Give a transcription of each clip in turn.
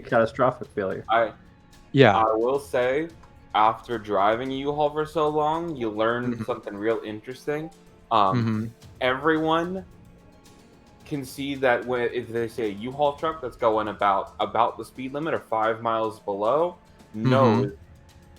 catastrophic failure. I will say, after driving a U-Haul for so long, you learn something real interesting. Everyone can see that if they say a U-Haul truck that's going about the speed limit or 5 miles below, knows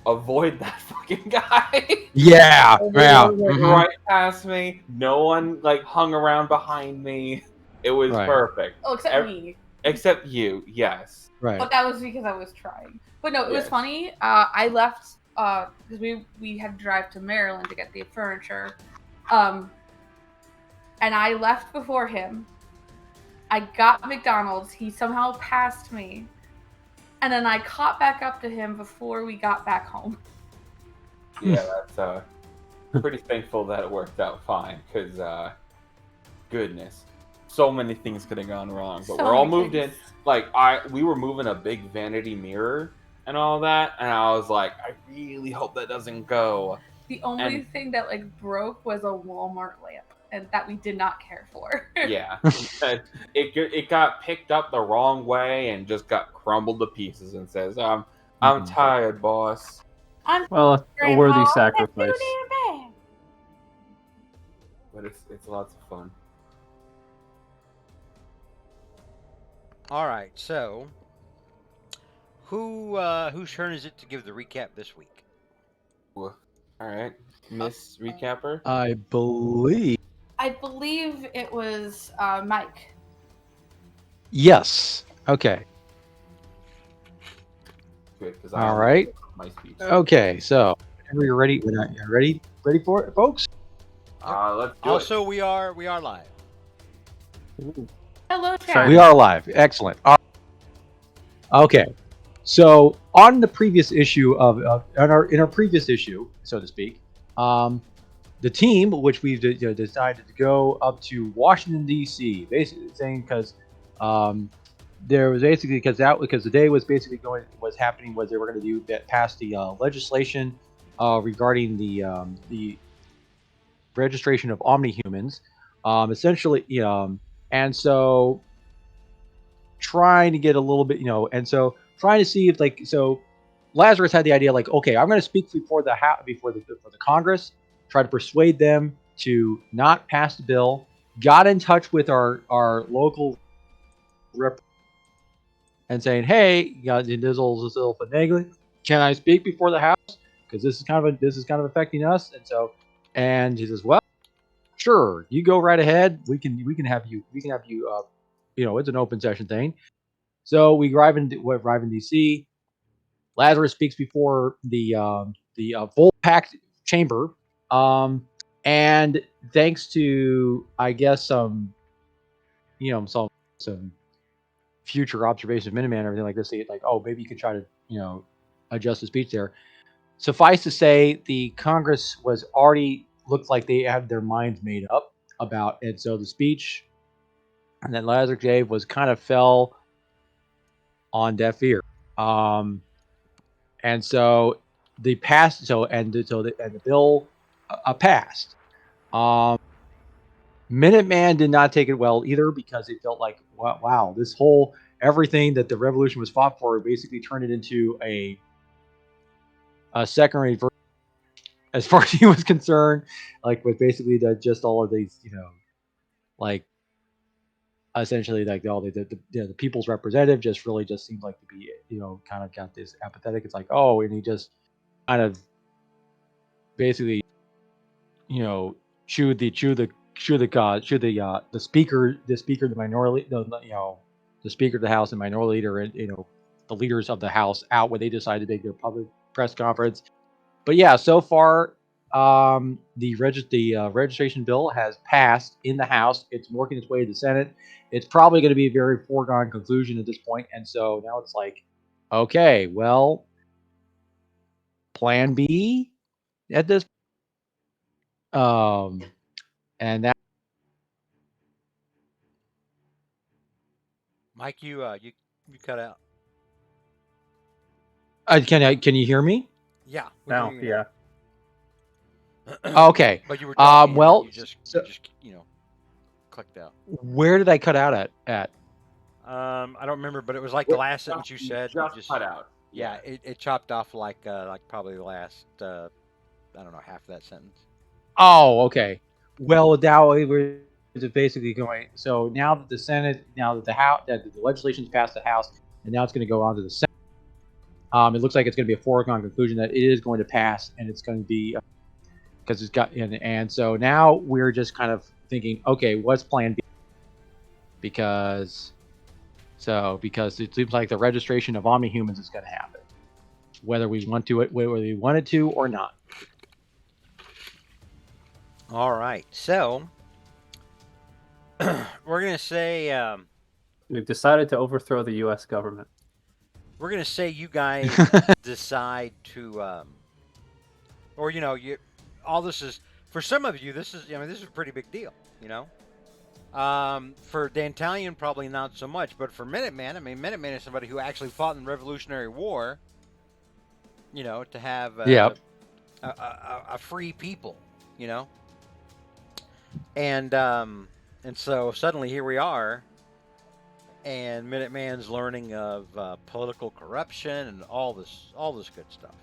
avoid that fucking guy. Yeah. Everyone went right past me. No one hung around behind me. It was perfect. Oh, except me. Except you, yes. Right. But that was because I was trying. But no, it was funny. I left because we had to drive to Maryland to get the furniture. And I left before him. I got McDonald's. He somehow passed me. And then I caught back up to him before we got back home. Yeah, that's pretty thankful that it worked out fine. Because, goodness, so many things could have gone wrong. But we're all moved in. We were moving a big vanity mirror and all that. And I was like, I really hope that doesn't go. The only thing that broke was a Walmart lamp. And that we did not care for. Yeah, it got picked up the wrong way and just got crumbled to pieces. And says, "I'm tired, boss." Well, a worthy sacrifice. But it's lots of fun. All right, so whose turn is it to give the recap this week? All right, Miss Recapper. I believe it was Mike. Yes. Okay. Good, all right. My speech. Okay, so whenever you're ready, you're ready for it, folks. Let's do also, we are live. Hello, chat. We are live. Excellent. Okay, so on the previous issue in our previous issue, so to speak, the team, which we've decided to go up to Washington D.C., basically saying because there was basically because the day was basically happening was they were going to pass the legislation regarding the registration of omnihumans, essentially, and so trying to get a little bit, and so trying to see if Lazarus had the idea okay, I'm going to speak before the Congress. Try to persuade them to not pass the bill. Got in touch with our local rep and saying, "Hey, there's this little finagling. Can I speak before the House? Because this is kind of affecting us." And he says, "Well, sure, you go right ahead. We can have you. It's an open session thing." So we arrive in DC. Lazarus speaks before the full packed chamber. And thanks to, I guess, some future observation of Minuteman and everything like this, maybe you could try to, adjust the speech there. Suffice to say, the Congress looked like they had their minds made up about it. So the speech and that Lazarus gave kind of fell on deaf ear. And so the bill passed. Minuteman did not take it well either because it felt like, wow, this whole everything that the revolution was fought for basically turned it into a secondary version as far as he was concerned, with basically just all of these, essentially all the people's representative just seemed like to be, kind of got this apathetic. It's and he just kind of basically, chew the speaker the minority, the speaker of the House and minority leader, and the leaders of the House out when they decided to make their public press conference. But yeah, so far the registration bill has passed in the House. It's working its way to the Senate. It's probably going to be a very foregone conclusion at this point, and so now it's okay, well, Plan B at this. And that. Mike, you cut out. Can you hear me? Yeah. Now, yeah. Okay. But you were talking, you just clicked out. Where did I cut out at? I don't remember, but it was like the last sentence you said. You Just cut out. Yeah, it chopped off like probably the last I don't know, half of that sentence. Oh, okay. Well, now we're basically going. So now that the Senate, now that the House, that the legislation's passed the House, and now it's going to go on to the Senate. It looks like it's going to be a foregone conclusion that it is going to pass, and it's going to be because it's got and so now we're just kind of thinking, okay, what's Plan B? Because it seems like the registration of omnihumans is going to happen, whether we wanted to or not. All right, so we're gonna say We've decided to overthrow the U.S. government. we're gonna say you guys decide to, or you all this is for some of you. This is this is a pretty big deal. For Dantalion, probably not so much, but for Minuteman, Minuteman is somebody who actually fought in the Revolutionary War. To have a free people, and so suddenly here we are, and Minuteman's learning of political corruption and all this good stuff.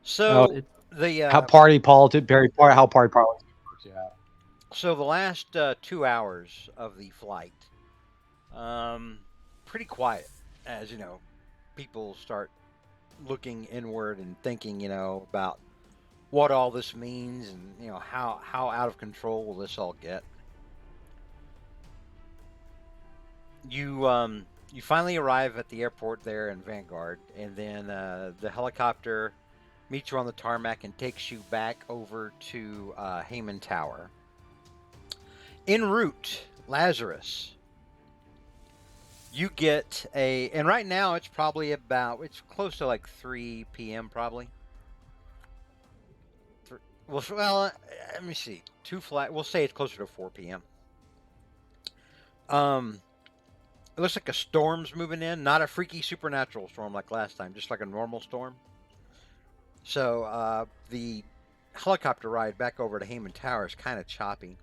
So the how party politics works. Yeah. So the last 2 hours of the flight, pretty quiet, as people start looking inward and thinking, about what all this means, and how out of control will this all get. You finally arrive at the airport there in Vanguard, and then the helicopter meets you on the tarmac and takes you back over to Heyman Tower. En route, Lazarus, you get and right now it's probably it's close to like 3 p.m. probably. Well, let me see. We'll say it's closer to 4 p.m. It looks like a storm's moving in, not a freaky supernatural storm like last time, just like a normal storm. So the helicopter ride back over to Heyman Tower is kind of choppy.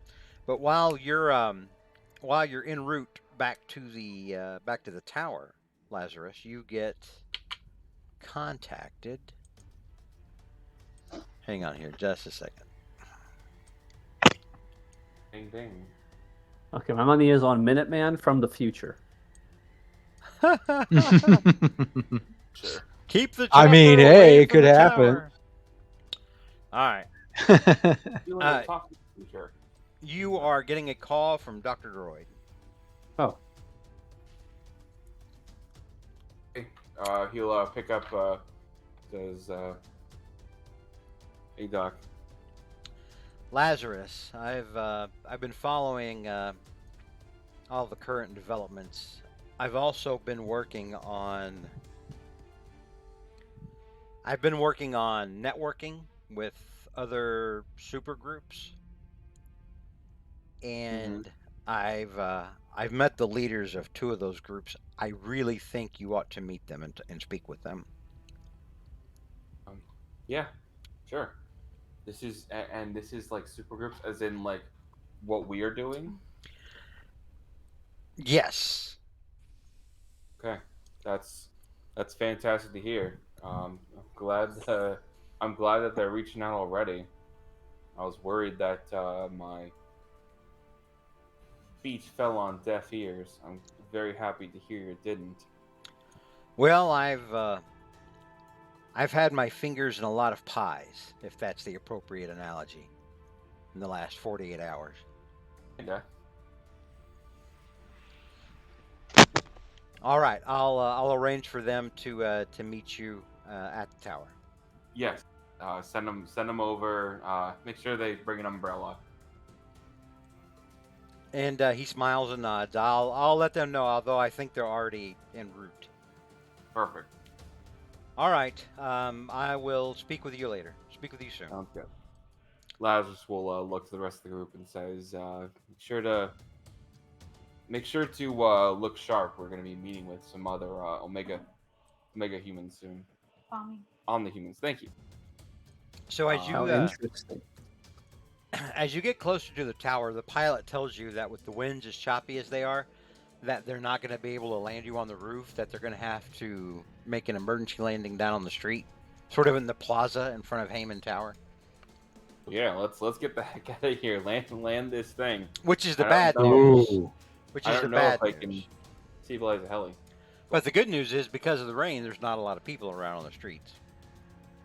But while you're en route back to the tower, Lazarus, you get contacted. Hang on here, just a second. Ding ding. Okay, my money is on Minuteman from the future. Sure. Keep the. I mean, hey, it could happen. All right. Sure. You are getting a call from Dr. Droid. Oh. He'll pick up. Says, "Hey Doc." Lazarus, I've been following all the current developments. I've also been working on. I've been working on networking with other super groups, and I've met the leaders of 2 of those groups. I really think you ought to meet them and speak with them. Yeah, sure. This is like super groups, as in like what we are doing. Yes. Okay, that's fantastic to hear. I'm glad that they're reaching out already. I was worried that my speech fell on deaf ears. I'm very happy to hear it didn't. Well, I've had my fingers in a lot of pies, if that's the appropriate analogy, in the last 48 hours. Okay. All right, I'll arrange for them to meet you at the tower. Yes. Send them over. Make sure they bring an umbrella. And he smiles and nods. I'll let them know, although I think they're already en route. Perfect. All right. I will speak with you later. Speak with you soon. Sounds good. Lazarus will look to the rest of the group and says, make sure to look sharp. We're going to be meeting with some other Omega humans soon. Omni-humans. Thank you. So as How interesting. as you get closer to the tower, the pilot tells you that with the winds as choppy as they are, that they're not going to be able to land you on the roof, that they're going to have to make an emergency landing down on the street, sort of in the plaza in front of Heyman Tower. Yeah, let's get the heck out of here. Land this thing. Which is the I bad don't know. news. Ooh. Which I is the don't know bad if I news. can stabilize a heli. But the good news is, because of the rain, there's not a lot of people around on the streets.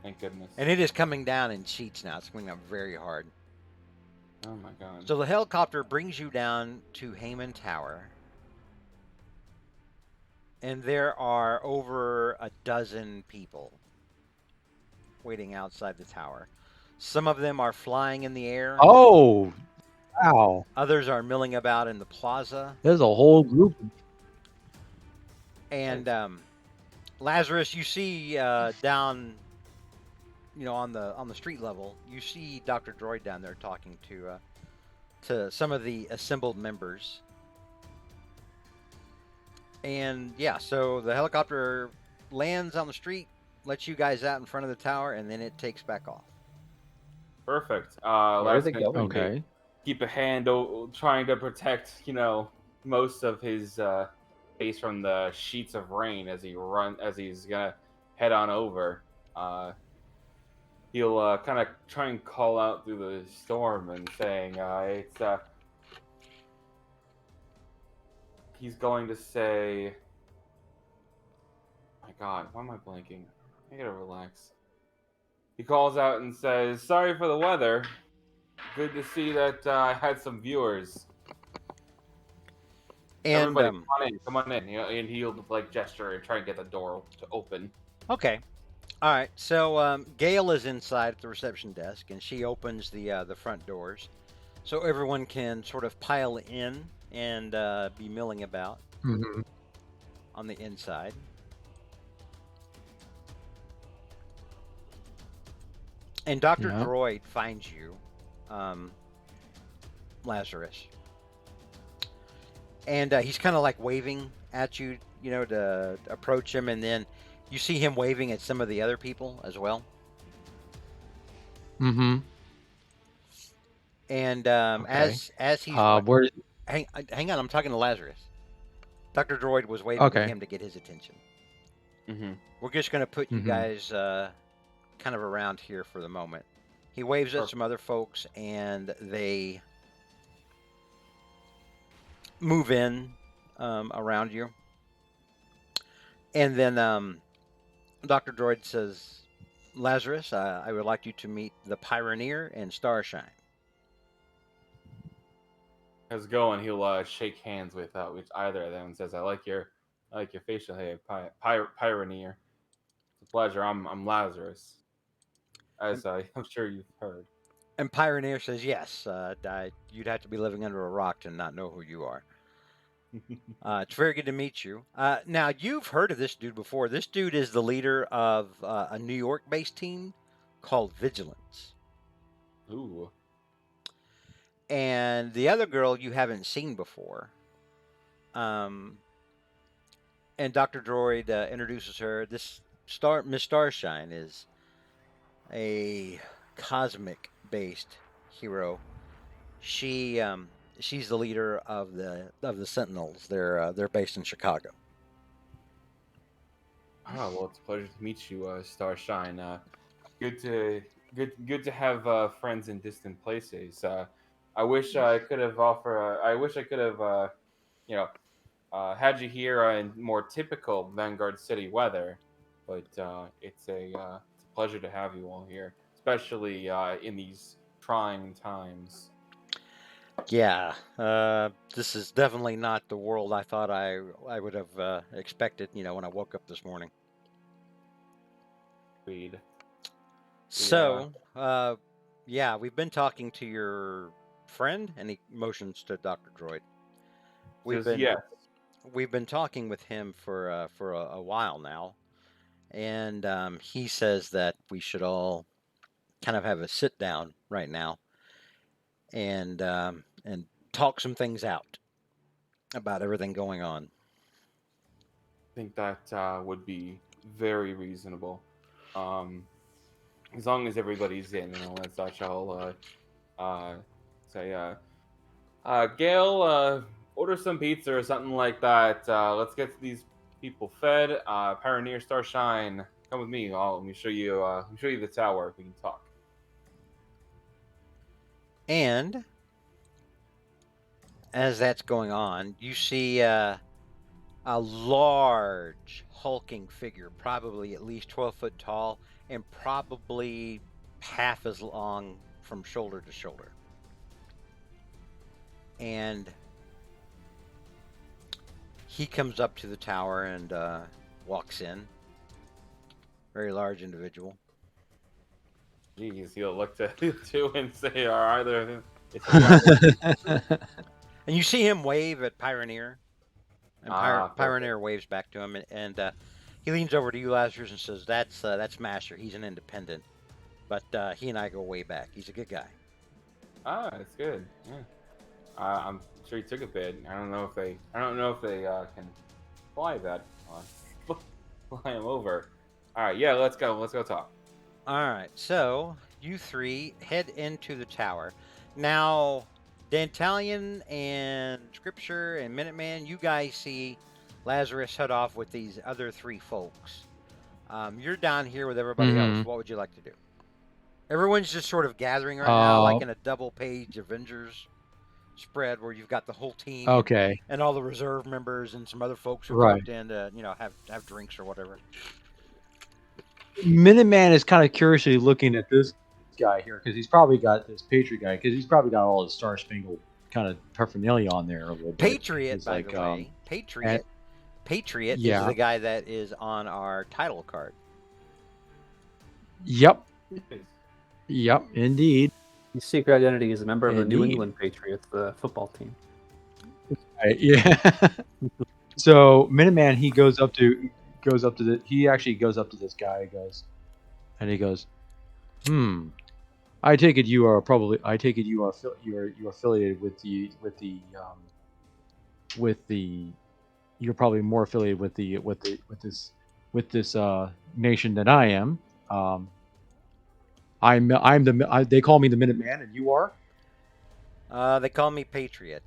Thank goodness. And it is coming down in sheets now. It's coming down very hard. Oh my god. So the helicopter brings you down to Heyman Tower. And there are over a dozen people waiting outside the tower. Some of them are flying in the air. Oh, wow. Others are milling about in the plaza. There's a whole group. And Lazarus, you see down, on the street level, you see Dr. Droid down there talking to some of the assembled members. And yeah, so the helicopter lands on the street, lets you guys out in front of the tower, and then it takes back off. Perfect. Where is it Lazarus going? Okay. keep a hand trying to protect, most of his face from the sheets of rain as he's gonna head on over. He'll kind of try and call out through the storm and saying, he's going to say, my God, why am I blanking? I gotta relax. He calls out and says, "Sorry for the weather. Good to see that I had some viewers. And Everybody, come on in." And he'll gesture and try and get the door to open. okay, all right. So Gail is inside at the reception desk, and she opens the front doors, so everyone can sort of pile in and be milling about Mhm. on the inside. And Dr. Yeah. Droid finds you, Lazarus. And he's kind of like waving at you, to approach him. And then you see him waving at some of the other people as well. Mm-hmm. And Okay. as he's Where? hang on, I'm talking to Lazarus. Dr. Droid was waving Okay. at him to get his attention. Mm-hmm. We're just going to put you Mhm. guys kind of around here for the moment. He waves at some other folks, and they move in around you. And then Dr. Droid says, "Lazarus, I would like you to meet the Pioneer and Starshine." How's it going? He'll shake hands with either of them and says, "I like your facial hair, Pioneer. It's a pleasure. I'm Lazarus, as I'm sure you've heard." And Pioneer says, "Yes, you'd have to be living under a rock to not know who you are. It's very good to meet you. Now, you've heard of this dude before. This dude is the leader of a New York-based team called Vigilance. Ooh. And the other girl you haven't seen before. And Dr. Droid introduces her. Miss Starshine is a cosmic-based hero. She's the leader of the Sentinels. They're based in Chicago. Oh, well, it's a pleasure to meet you, Starshine. Good to have friends in distant places. I wish I could have had you here in more typical Vanguard City weather, but it's a pleasure to have you all here, especially in these trying times. Yeah, this is definitely not the world I thought I would have expected. When I woke up this morning. Agreed. So, yeah, we've been talking to your friend, and he motions to Dr. Droid. Yes. We've been talking with him for a while now, and he says that we should all kind of have a sit down right now and talk some things out about everything going on. I think that would be very reasonable. As long as everybody's in and all that such, I'll say, Gail, order some pizza or something like that. Let's get these people fed. Pioneer Starshine, come with me. Let me show you. Let me show you the tower. We can talk. And as that's going on, you see a large, hulking figure, probably at least 12 foot tall, and probably half as long from shoulder to shoulder. And he comes up to the tower and walks in. Very large individual. Jeez, he'll look to you two and say, "Are either?" It's a And you see him wave at Pioneer. And perfect. Pioneer waves back to him, and he leans over to you, Lazarus, and says, "That's Master. He's an independent, but he and I go way back. He's a good guy." It's good. Yeah. I'm sure he took a bid. I don't know if they can fly that. Fly him over. All right. Yeah. Let's go. Let's go talk. All right, so you three head into the tower. Now, Dantalion and Scripture and Minuteman, you guys see Lazarus head off with these other three folks. You're down here with everybody else. What would you like to do? Everyone's just sort of gathering right now, like in a double-page Avengers spread where you've got the whole team Okay. and all the reserve members and some other folks who Right. popped in to, have drinks or whatever. Minuteman is kind of curiously looking at this guy here because he's probably got this Patriot guy because he's probably got all his Star Spangled kind of paraphernalia on there a little bit. Patriot, He's by like, the way. Patriot. Patriot yeah. is the guy that is on our title card. Yep. Yep, indeed. His secret identity is a member of the New Indeed. England Patriots, the football team. Yeah. So Minuteman, he actually goes up to this guy, and he goes, I take it you are you're affiliated you're probably more affiliated with this nation than I am. They call me the Minuteman, and you are? They call me Patriot.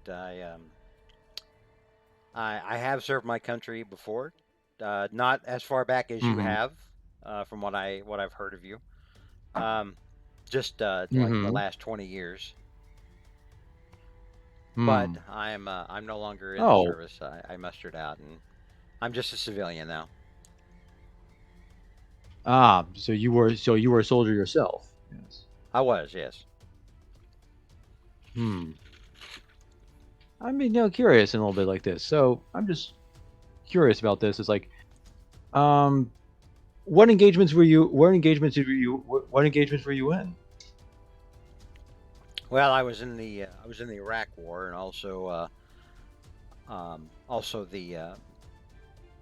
I have served my country before, not as far back as you have, from what I've heard of you. Just like the last 20 years. But I'm no longer in the service. I mustered out, and I'm just a civilian now. So you were a soldier yourself. Yes. I was, yes. I mean, curious in a little bit like this. So I'm just curious about this. It's like, what engagements were you in? Well, I was in the Iraq War, and also the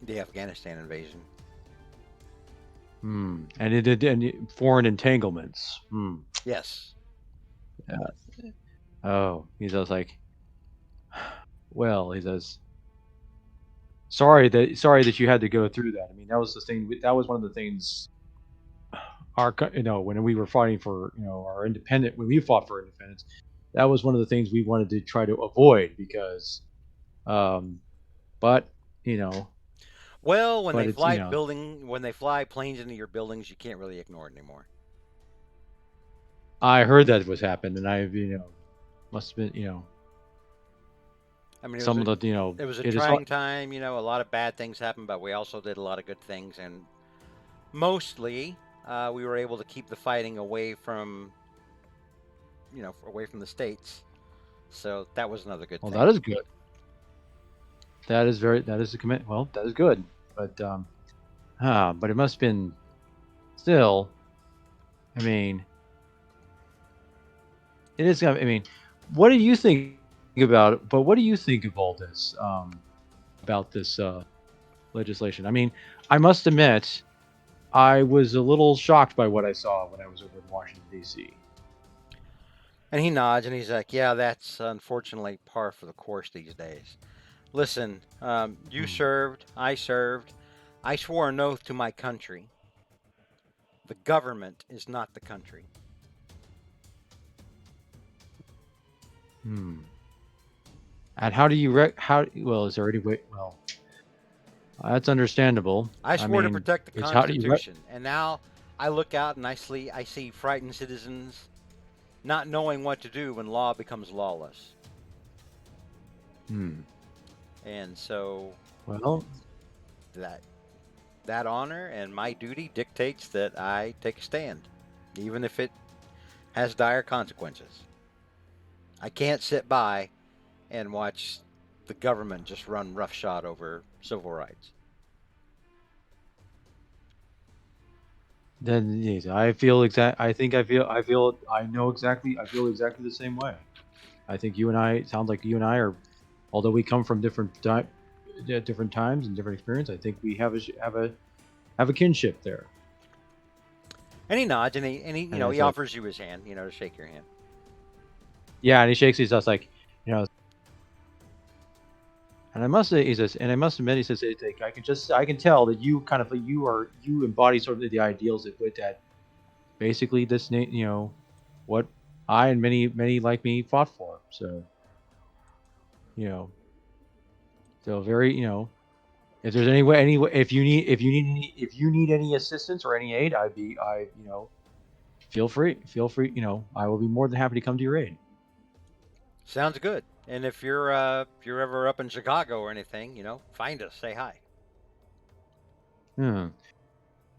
Afghanistan invasion. And it did any foreign entanglements. Yes. Oh, he says like, well, he says, sorry that you had to go through that. I mean, that was the thing. That was one of the things. When we were fighting for our independent, when we fought for independence, that was one of the things we wanted to try to avoid because, but Well, when but they it's, fly when they fly planes into your buildings, you can't really ignore it anymore. I heard that was happened, and I must have been I mean, some of the it was a trying time. A lot of bad things happened, but we also did a lot of good things, and mostly we were able to keep the fighting away from the states. So that was another good thing. Well, that is good. That is a commit. Well, that is good, but but it must have been still. I mean, it is. I mean, what do you think about it? But what do you think of all this? About this legislation? I mean, I must admit, I was a little shocked by what I saw when I was over in Washington D.C. And he nods and he's like, "Yeah, that's unfortunately par for the course these days. Listen, you served, I served. I swore an oath to my country. The government is not the country." And how do you well, is there any way? Well, that's understandable. I swore to mean, protect the it's how do you Constitution, and now I look out and I see frightened citizens not knowing what to do when law becomes lawless. And so Well, that honor and my duty dictates that I take a stand, even if it has dire consequences. I can't sit by and watch the government just run roughshod over civil rights. then yes, I feel exact. I think I feel. I feel. I know exactly. I feel exactly the same way. I think you and I. It sounds like you and I are, although we come from different different times and different experience. I think we have a kinship there. And he nods and he And he it's like, offers you his hand, to shake your hand. yeah, and he shakes his. I was like, and I must say, he says, and I must admit, he says, it's like, I can tell that you kind of, you embody sort of the ideals that basically what I and many like me fought for. So, you know, so very, if there's any way, if you need any assistance or any aid, feel free, I will be more than happy to come to your aid. Sounds good. And if you're ever up in Chicago or anything, find us, say hi. Hmm.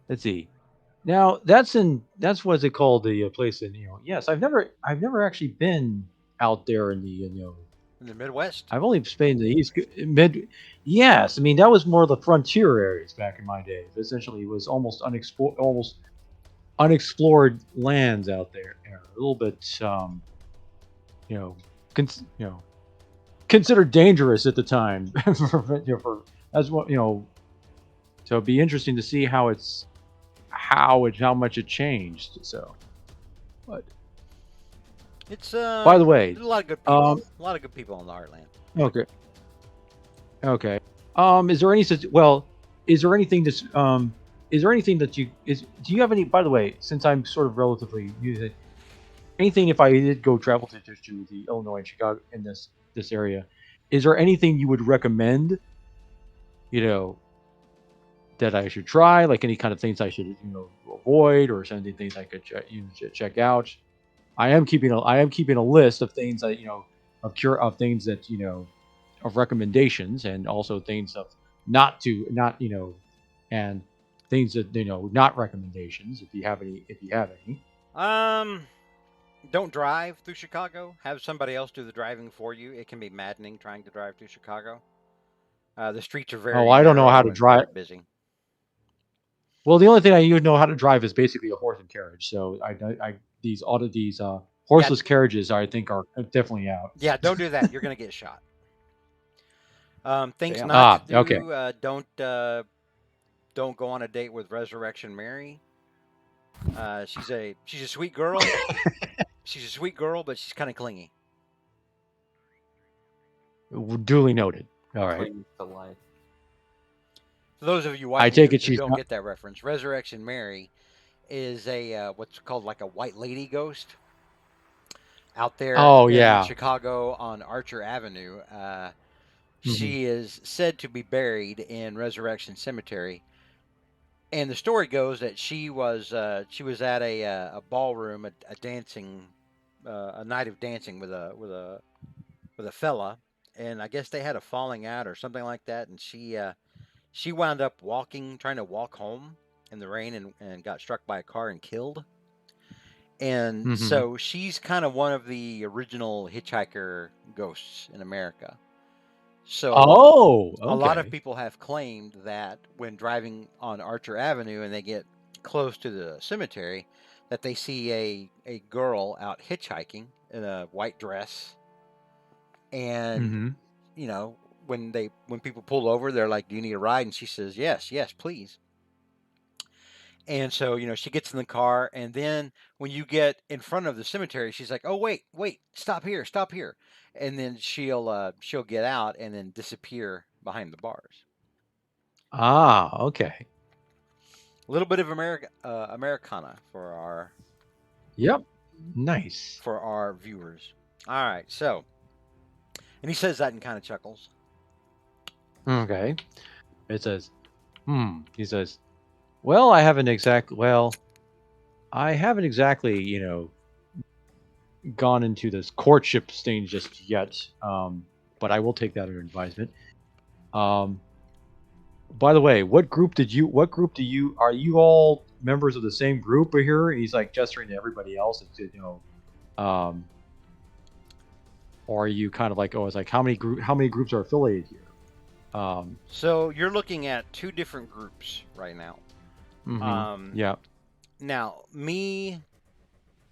Let's see. Now that's what's it called, the place in, yes, I've never actually been out there in the, In the Midwest. I've only been in the mid. Yes, I mean that was more the frontier areas back in my days. Essentially, it was almost unexplored lands out there. A little bit, you know, you know, considered dangerous at the time. For as well, so it'd be interesting to see how much it changed. So, but It's by the way, there's a lot of good people. A lot of good people in the Heartland. okay, okay. Is there any such? Well, is there anything that's is there anything that do you have any? By the way, since I'm sort of relatively new, anything if I did go travel to the Illinois and Chicago in this area, is there anything you would recommend? You know that I should try, like any kind of things I should avoid, or something things I could check out. I am keeping a list of things that of things that of recommendations, and also things of not and things that not recommendations, if you have any. Don't drive through Chicago. Have somebody else do the driving for you. It can be maddening trying to drive through Chicago. The streets are Oh, very I don't know how narrow to and very drive. busy. Well, the only thing I even know how to drive is basically a horse and carriage. So these Yeah, horseless carriages, I think, are definitely out. yeah. Don't do that. You're gonna get shot. Things Damn. not to Okay. do. Don't go on a date with Resurrection Mary. She's a sweet girl. She's a sweet girl, but she's kind of clingy. Duly noted. All right. Cling to life. For those of you I watching take who it she's don't not. get that reference, Resurrection Mary is a what's called like a white lady ghost out there Oh in yeah. Chicago on Archer Avenue. Hmm. She is said to be buried in Resurrection Cemetery, and the story goes that she was at a ballroom, a dancing, a night of dancing with a fella, and I guess they had a falling out or something like that, and she wound up trying to walk home in the rain, and got struck by a car and killed. And Hmm. so she's kind of one of the original hitchhiker ghosts in America. So Oh, a lot of okay. people have claimed that when driving on Archer Avenue and they get close to the cemetery, that they see a girl out hitchhiking in a white dress, and Hmm. when people pull over, they're like, "Do you need a ride?" And she says, "Yes, yes, please." And so, she gets in the car, and then when you get in front of the cemetery, she's like, "Oh, wait, wait, stop here, stop here." And then she'll get out and then disappear behind the bars. Ah, okay. A little bit of Americana Yep. Nice. for our viewers. All right, so And he says that and kind of chuckles. Okay. It says, He says, well, I haven't exactly, gone into this courtship stage just yet. But I will take that under advisement. By the way, what group do you, are you all members of the same group here? And he's like gesturing to everybody else. Um, or are you kind of like, it's like, how many groups are affiliated here? So you're looking at two different groups right now. Yeah. Now,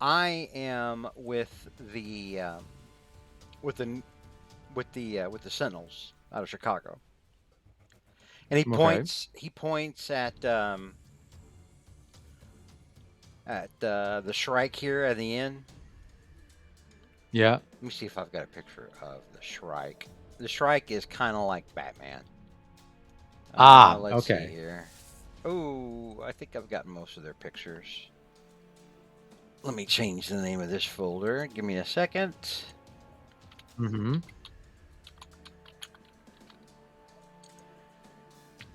I am with the Sentinels out of Chicago, and he points at the Shrike here at the end. Yeah. Let me see if I've got a picture of the Shrike. The Shrike is kind of like Batman. Let's see here. Oh, I think I've got most of their pictures. Let me change the name of this folder. Give me a second.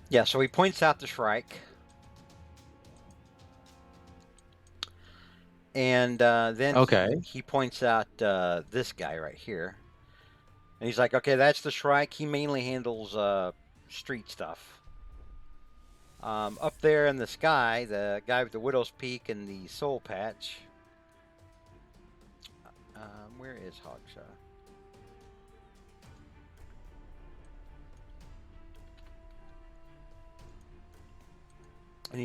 Yeah, so he points out the Shrike. And then he points out this guy right here. And he's like, okay, that's the Shrike. He mainly handles street stuff. Up there in the sky, the guy with the Widow's Peak and the Soul Patch. Where is Hogshaw? And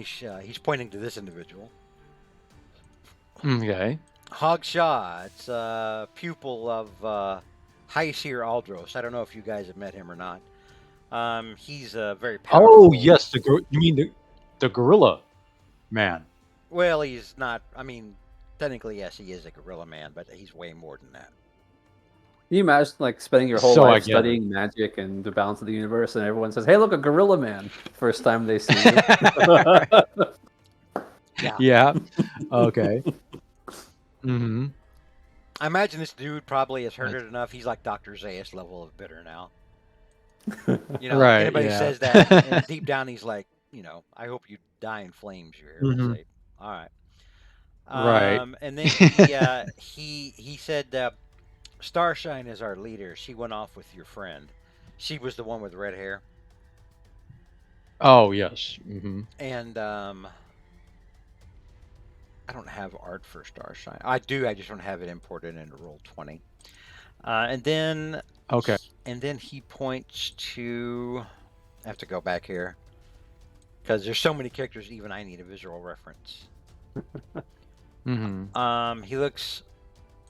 he's pointing to this individual. Okay. Hogshaw, it's a pupil of High Seer Aldros. I don't know if you guys have met him or not. He's a very powerful. Oh yes, you mean the gorilla man? Well, he's not. I mean, technically, yes, he is a gorilla man, but he's way more than that. Can you imagine like spending your whole life studying magic and the balance of the universe, and everyone says, "Hey, look, a gorilla man!" First time they see you. Yeah. Okay. I imagine this dude probably has heard it enough. He's like Dr. Zaius level of bitter now. Right, anybody says that, and deep down he's like, I hope you die in flames. You're here. Say, all right. Right. And then he said, Starshine is our leader. She went off with your friend. She was the one with red hair. Oh yes. And I don't have art for Starshine. I do. I just don't have it imported into Roll20. And then he points to. I have to go back here because there's so many characters. Even I need a visual reference.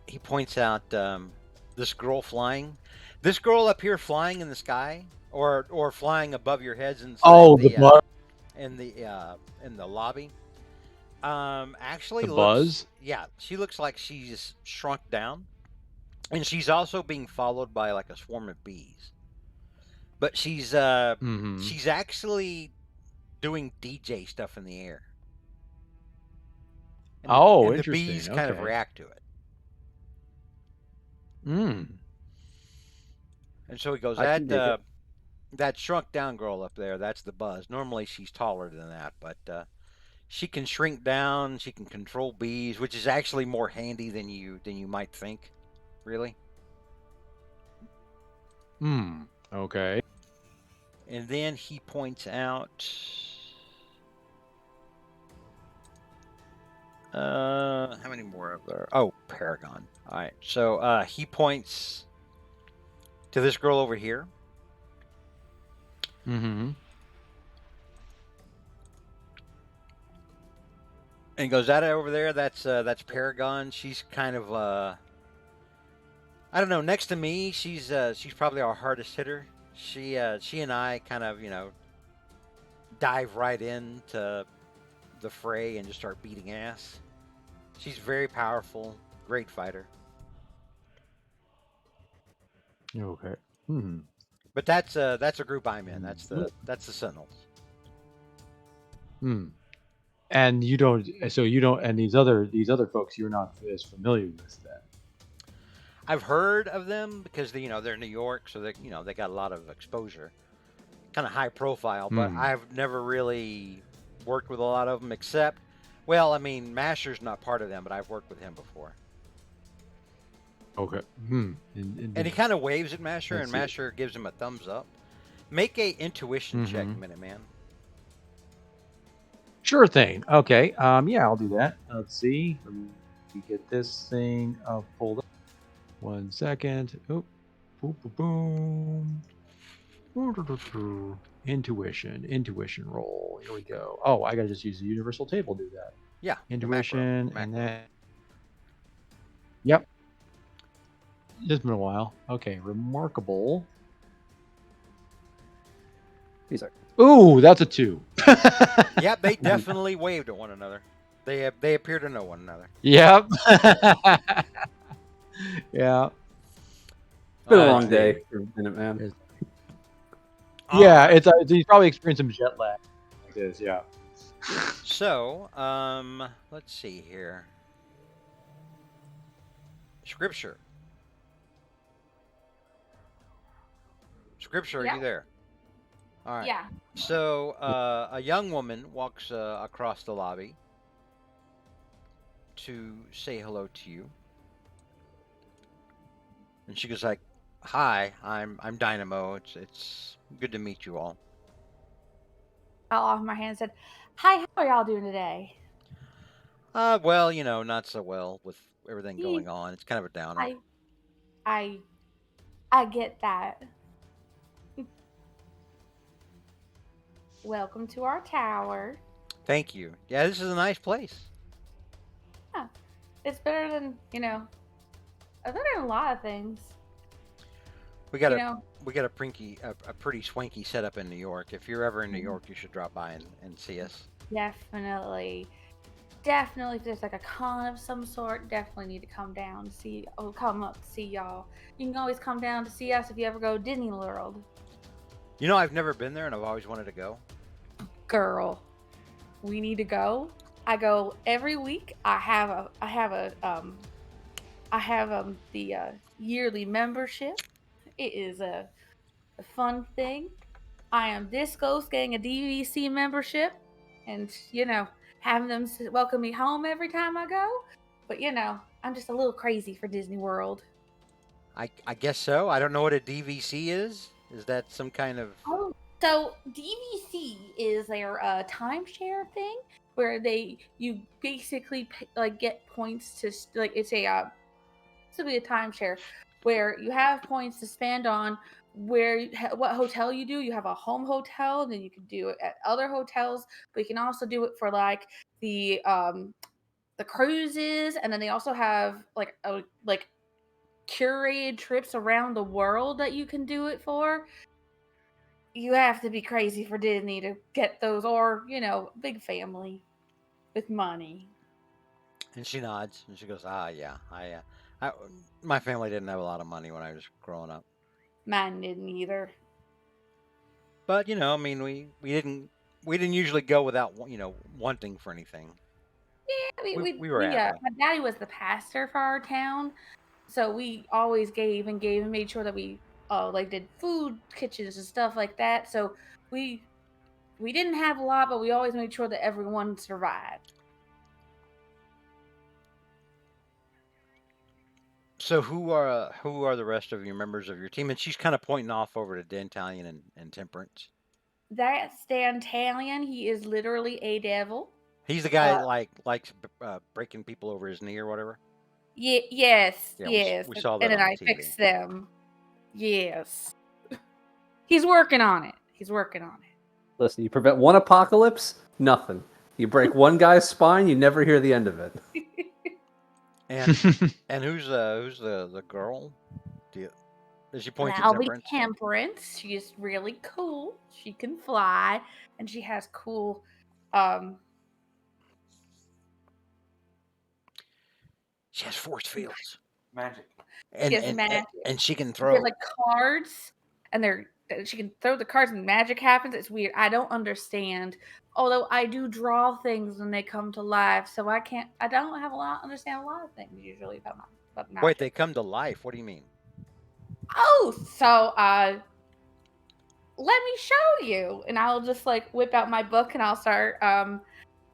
He points out this girl flying. This girl up here flying in the sky, or flying above your heads inside in the lobby. Actually, Buzz. Yeah, she looks like she's shrunk down, and she's also being followed by like a swarm of bees. But she's actually doing DJ stuff in the air. And interesting. The bees kind of react to it. And so he goes, that shrunk down girl up there, that's the Buzz. Normally she's taller than that, but she can shrink down, she can control bees, which is actually more handy than you might think, really. Okay. And then he points out how many more are there? Oh, Paragon. All right. So he points to this girl over here. And he goes, that over there, that's Paragon. She's kind of I don't know, next to me, she's probably our hardest hitter. She and I kind of, dive right into the fray and just start beating ass. She's very powerful, great fighter. Okay. But that's a group I'm in. That's the Sentinels. And you don't, and these other folks you're not as familiar with then. I've heard of them because they're New York, so they got a lot of exposure, kind of high profile. But I've never really worked with a lot of them, except, well, I mean, Masher's not part of them, but I've worked with him before. Okay. And he kind of waves at Masher, and Masher gives him a thumbs up. Make a intuition check, Minuteman. Sure thing. Okay. Yeah, I'll do that. Let's see. Let me get this thing pulled up. 1 second. Oh, boom, boom, boom. Intuition roll. Here we go. Oh, I gotta just use the universal table to do that. Yeah. Intuition, and then. Yep. It's been a while. Okay, remarkable. These are. Ooh, that's a 2. Yep, they definitely waved at one another. They appear to know one another. Yep. Yeah. It's been a long day for Minuteman. Yeah, it's he's probably experienced some jet lag like this. Yeah. So, let's see here. Scripture, are you there? All right. Yeah. So, a young woman walks across the lobby to say hello to you, and she goes like, "Hi, I'm Dynamo. It's good to meet you all." I off my hand and said, "Hi, how are y'all doing today?" Well, not so well with everything going on. It's kind of a downer. I get that. Welcome to our tower. Thank you. Yeah, this is a nice place. Yeah, it's better than better than a lot of things. We got a pretty swanky setup in New York. If you're ever in New York, you should drop by and see us. Definitely. If there's like a con of some sort, definitely need to come down to see. Come up to see y'all. You can always come down to see us if you ever go to Disney World. I've never been there, and I've always wanted to go. Girl, we need to go. I go every week. I have the yearly membership. It is a fun thing. I am Disco's getting a DVC membership, and having them welcome me home every time I go. But I'm just a little crazy for Disney World. I guess so. I don't know what a DVC is. Is that some kind of? Oh, so DVC is their timeshare thing where you basically get points to it's basically a timeshare where you have points to spend on what hotel you do. You have a home hotel, and then you can do it at other hotels, but you can also do it for like the cruises, and then they also have like curated trips around the world that you can do it for. You have to be crazy for Disney to get those, or big family with money. And she nods and she goes, yeah, my family didn't have a lot of money when I was growing up. Mine didn't either. But I mean, we didn't usually go without wanting for anything. Yeah, we were happy. My daddy was the pastor for our town, so we always gave and made sure that we did food kitchens and stuff like that. So we didn't have a lot, but we always made sure that everyone survived. So who are the rest of your members of your team? And she's kind of pointing off over to Dantalion and Temperance. That's Dantalion. He is literally a devil. He's the guy that likes breaking people over his knee or whatever. Yes. We saw that. And then I fixed them. Yes. He's working on it. Listen, you prevent one apocalypse, nothing. You break one guy's spine, you never hear the end of it. And who's the girl? Does she point to Temperance? Temperance. She's really cool. She can fly, and she has cool. She has force fields. Magic. And she can throw. They're like cards, and she can throw the cards, and magic happens. It's weird. I don't understand. Although I do draw things when they come to life, so I don't understand a lot of things usually about but Wait, they come to life. What do you mean? Oh, so let me show you. And I'll just like whip out my book and I'll start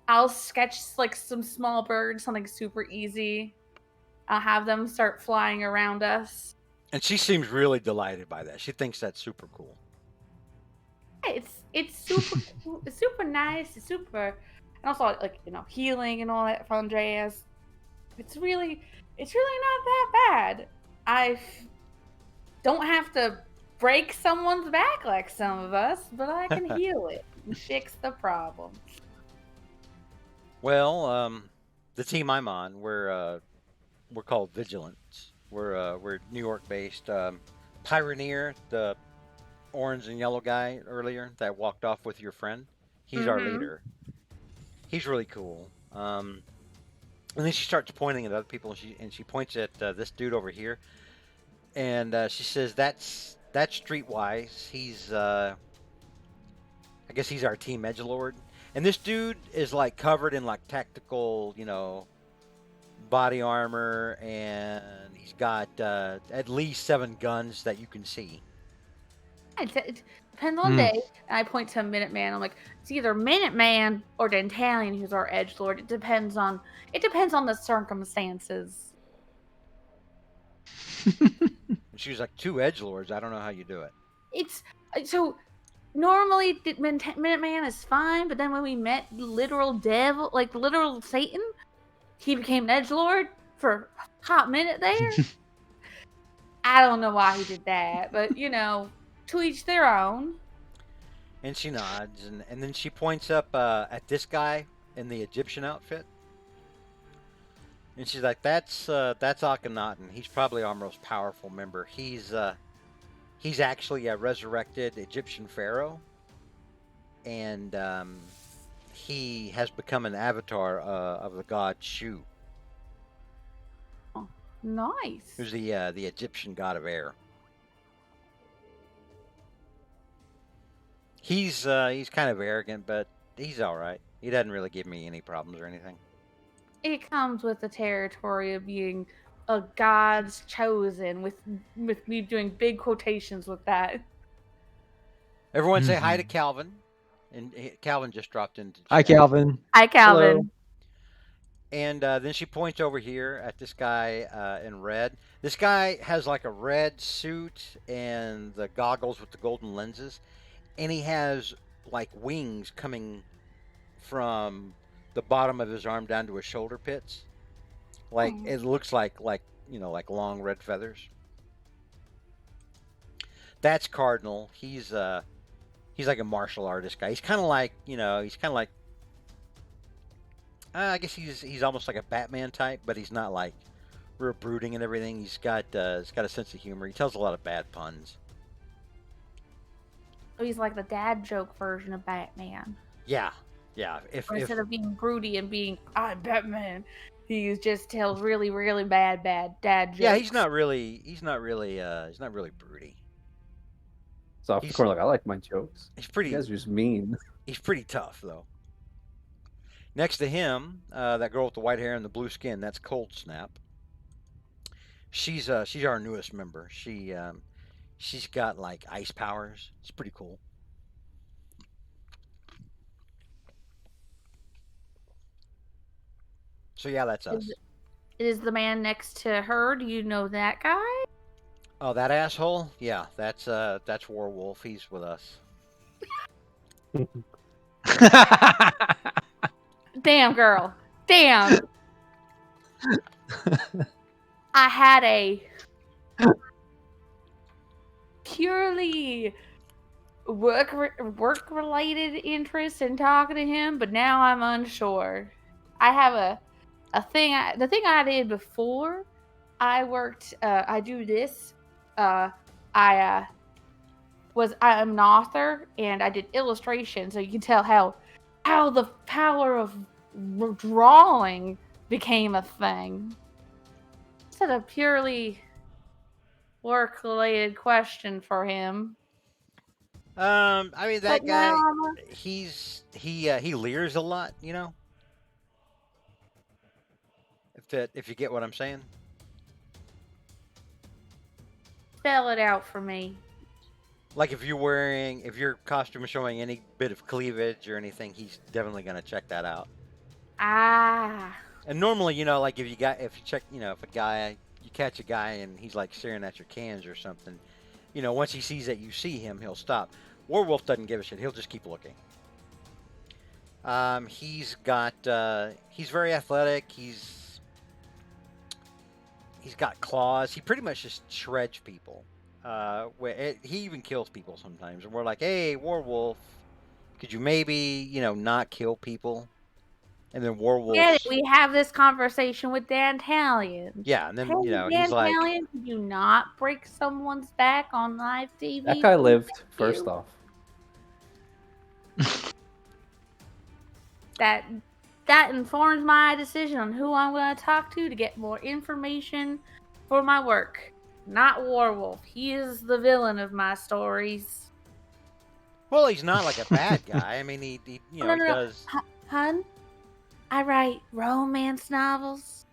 I'll sketch like some small birds, something super easy. I'll have them start flying around us. And she seems really delighted by that. She thinks that's super cool. It's super it's super nice. It's super, and also like healing and all that fun jazz. It's really not that bad. I don't have to break someone's back like some of us, but I can heal it and fix the problem. Well, the team I'm on, we're called Vigilance. We're New York based. Pioneer, the orange and yellow guy earlier that walked off with your friend, he's our leader. He's really cool. And then she starts pointing at other people, and she points at this dude over here, and she says, "That's Streetwise. He's I guess he's our team edgelord." And this dude is like covered in like tactical, body armor, and he's got at least 7 guns that you can see. It depends on day. And I point to Minuteman. I'm like, it's either Minuteman or Dantalion who's our edgelord. It depends on the circumstances. She was like, 2 edgelords. I don't know how you do it. It's so normally Minuteman is fine, but then when we met literal devil, like literal Satan, he became an edgelord for a hot minute there. I don't know why he did that, but to each their own. And she nods, and then she points up at this guy in the Egyptian outfit. And she's like, that's Akhenaten. He's probably our most powerful member. He's actually a resurrected Egyptian pharaoh. And he has become an avatar of the god Shu. Oh, nice. Who's the Egyptian god of air. He's kind of arrogant, but he's all right. He doesn't really give me any problems or anything. It comes with the territory of being a god's chosen, with me doing big quotations with that. Everyone say hi to Calvin. And Calvin just dropped into chat. Hi, Calvin. Hi, Calvin. Hello. And then she points over here at this guy in red. This guy has like a red suit and the goggles with the golden lenses. And he has like wings coming from the bottom of his arm down to his shoulder pits. Like it looks like long red feathers. That's Cardinal. He's like a martial artist guy. He's kind of like, I guess he's almost like a Batman type, but he's not like real brooding and everything. He's got a sense of humor. He tells a lot of bad puns. Oh, he's like the dad joke version of Batman. Yeah. Instead of being broody and being I'm Batman, he just tells really, really bad dad jokes. Yeah, he's not really broody. So off the corner, like, I like my jokes. He's pretty. You guys are just mean. He's pretty tough though. Next to him, that girl with the white hair and the blue skin, that's Cold Snap. She's our newest member. She's got like ice powers. It's pretty cool. So yeah, that's us. Is the man next to her? Do you know that guy? Oh, that asshole? Yeah, that's Warwolf. He's with us. Damn, girl. Damn. I had a purely work-related interest in talking to him, but now I'm unsure. I have a thing. The thing I did before I worked, I do this. I am an author, and I did illustration, so you can tell how the power of drawing became a thing. Instead of purely work-related question for him. I mean that guy. He leers a lot, you know. If you get what I'm saying. spell it out for me. Like if your costume is showing any bit of cleavage or anything, he's definitely gonna check that out. Ah. And normally, like if you check, if you catch a guy and he's like staring at your cans or something, once he sees that you see him, he'll stop. Werewolf doesn't give a shit. He'll just keep looking. He's very athletic. He's got claws. He pretty much just shreds people. He even kills people sometimes. And we're like, hey, werewolf, could you maybe, not kill people? And then werewolves. We have this conversation with Dantalion. Yeah, and then Hey, he's like, Dantalion, could you not break someone's back on live TV? That guy lived, first off. That informs my decision on who I'm going to talk to get more information for my work. Not Werewolf. He is the villain of my stories. Well, he's not like a bad guy. I mean, he does. Hun, I write romance novels.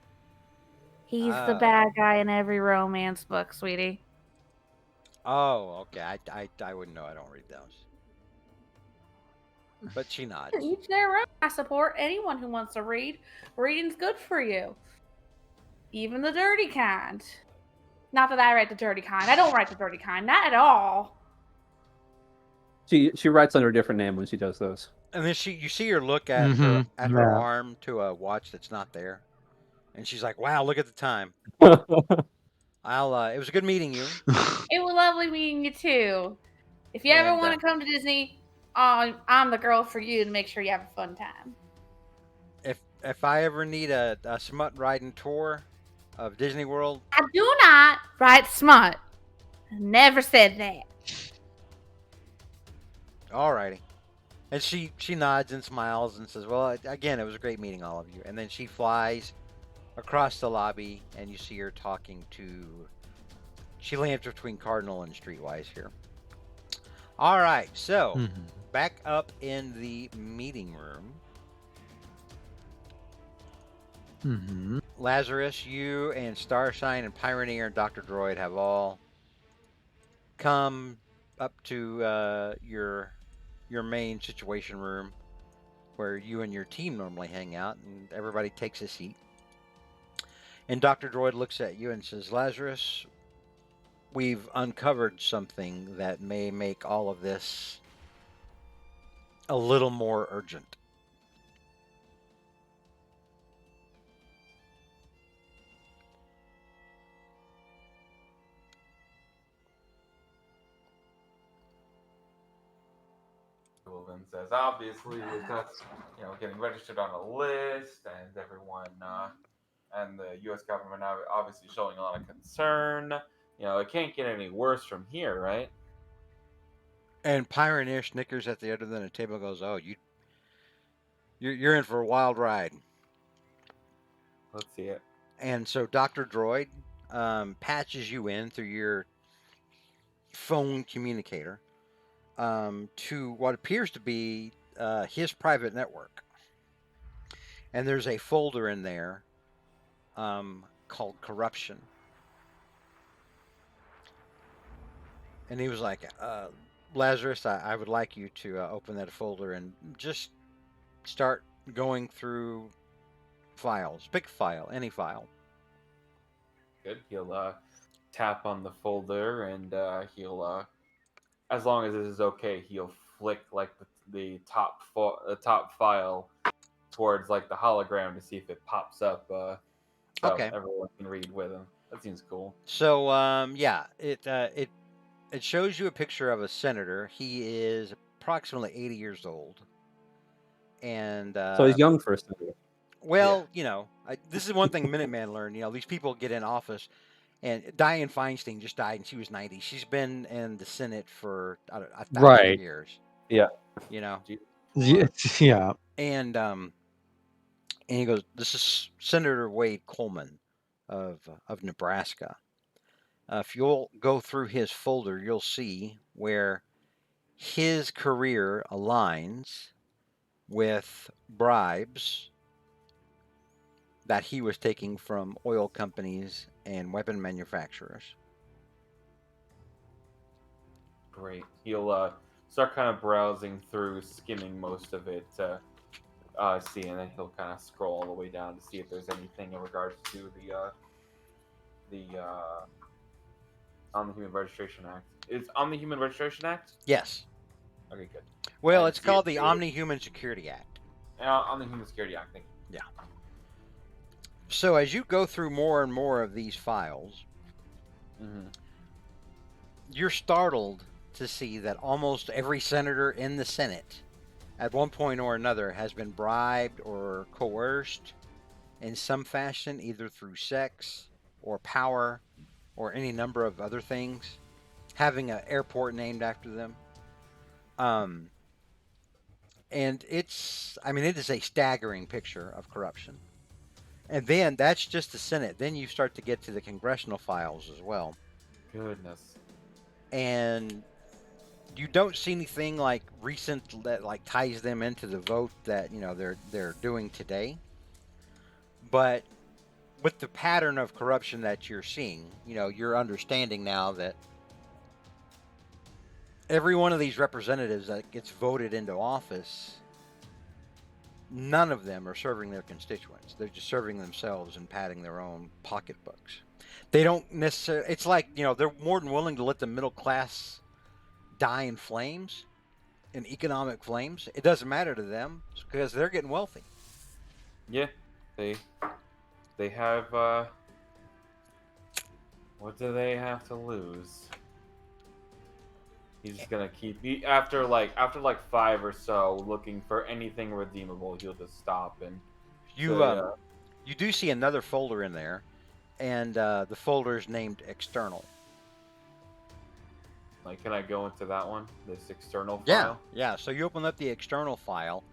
He's the bad guy in every romance book, sweetie. Oh, okay. I wouldn't know. I don't read those. But she nods. Each their own. I support anyone who wants to read. Reading's good for you. Even the dirty kind. Not that I write the dirty kind. I don't write the dirty kind. Not at all. She writes under a different name when she does those. And then you see her look at her arm to a watch that's not there, and she's like, "Wow, look at the time." It was a good meeting you. It was lovely meeting you too. If you ever want to come to Disney, I'm the girl for you to make sure you have a fun time. If I ever need a smut riding tour of Disney World, I do not write smut. I never said that. Alrighty. And she nods and smiles and says, well, again, it was a great meeting all of you. And then she flies across the lobby, and you see her talking to... She lands between Cardinal and Streetwise here. All right, so back up in the meeting room. Lazarus, you and Starshine and Pioneer and Dr. Droid have all come up to your main situation room where you and your team normally hang out, and everybody takes a seat. And Dr. Droid looks at you and says, Lazarus, we've uncovered something that may make all of this a little more urgent. Then says, obviously, with us, getting registered on a list, and everyone, and the U.S. government obviously showing a lot of concern. It can't get any worse from here, right? And Pioneer snickers at the other end of the table, goes, "Oh, you're in for a wild ride." Let's see it. And so Dr. Droid patches you in through your phone communicator to what appears to be his private network. And there's a folder in there called Corruption. And he was like, Lazarus, I would like you to open that folder and just start going through files. Pick a file, any file. Good. He'll tap on the folder, and he'll, as long as this is okay, he'll flick like the top file towards like the hologram to see if it pops up. So everyone can read with him. That seems cool. So it shows you a picture of a senator. He is approximately 80 years old, and so he's young for a senator. Well, this is one thing Minuteman learned. These people get in office, and Dianne Feinstein just died, and she was 90. She's been in the Senate for 1,000 years. Yeah. Yeah. And he goes, "This is Senator Wade Coleman of Nebraska. If you'll go through his folder, you'll see where his career aligns with bribes that he was taking from oil companies and weapon manufacturers." Great. He'll start kind of browsing through, skimming most of it to see, and then he'll kind of scroll all the way down to see if there's anything in regards to the on the Human Registration Act. It's on the Human Registration Act. Yes. Okay, good. Well, it's called the Omni-Human Security Act. On the Human Security Act. Thank you. Yeah. So as you go through more and more of these files, you're startled to see that almost every senator in the Senate, at one point or another, has been bribed or coerced in some fashion, either through sex or power or any number of other things, having an airport named after them. And it is a staggering picture of corruption. And then that's just the Senate. Then you start to get to the congressional files as well. Goodness. And you don't see anything like recent that like ties them into the vote that they're doing today. But with the pattern of corruption that you're seeing, you're understanding now that every one of these representatives that gets voted into office, none of them are serving their constituents. They're just serving themselves and padding their own pocketbooks. They don't necessarily, it's like, they're more than willing to let the middle class die in flames, in economic flames. It doesn't matter to them because they're getting wealthy. Yeah, they have, what do they have to lose? He's just gonna keep after 5 or so looking for anything redeemable. He'll just stop and you do see another folder in there, and the folder is named external. Like, can I go into that one? This external file? Yeah. So you open up the external file,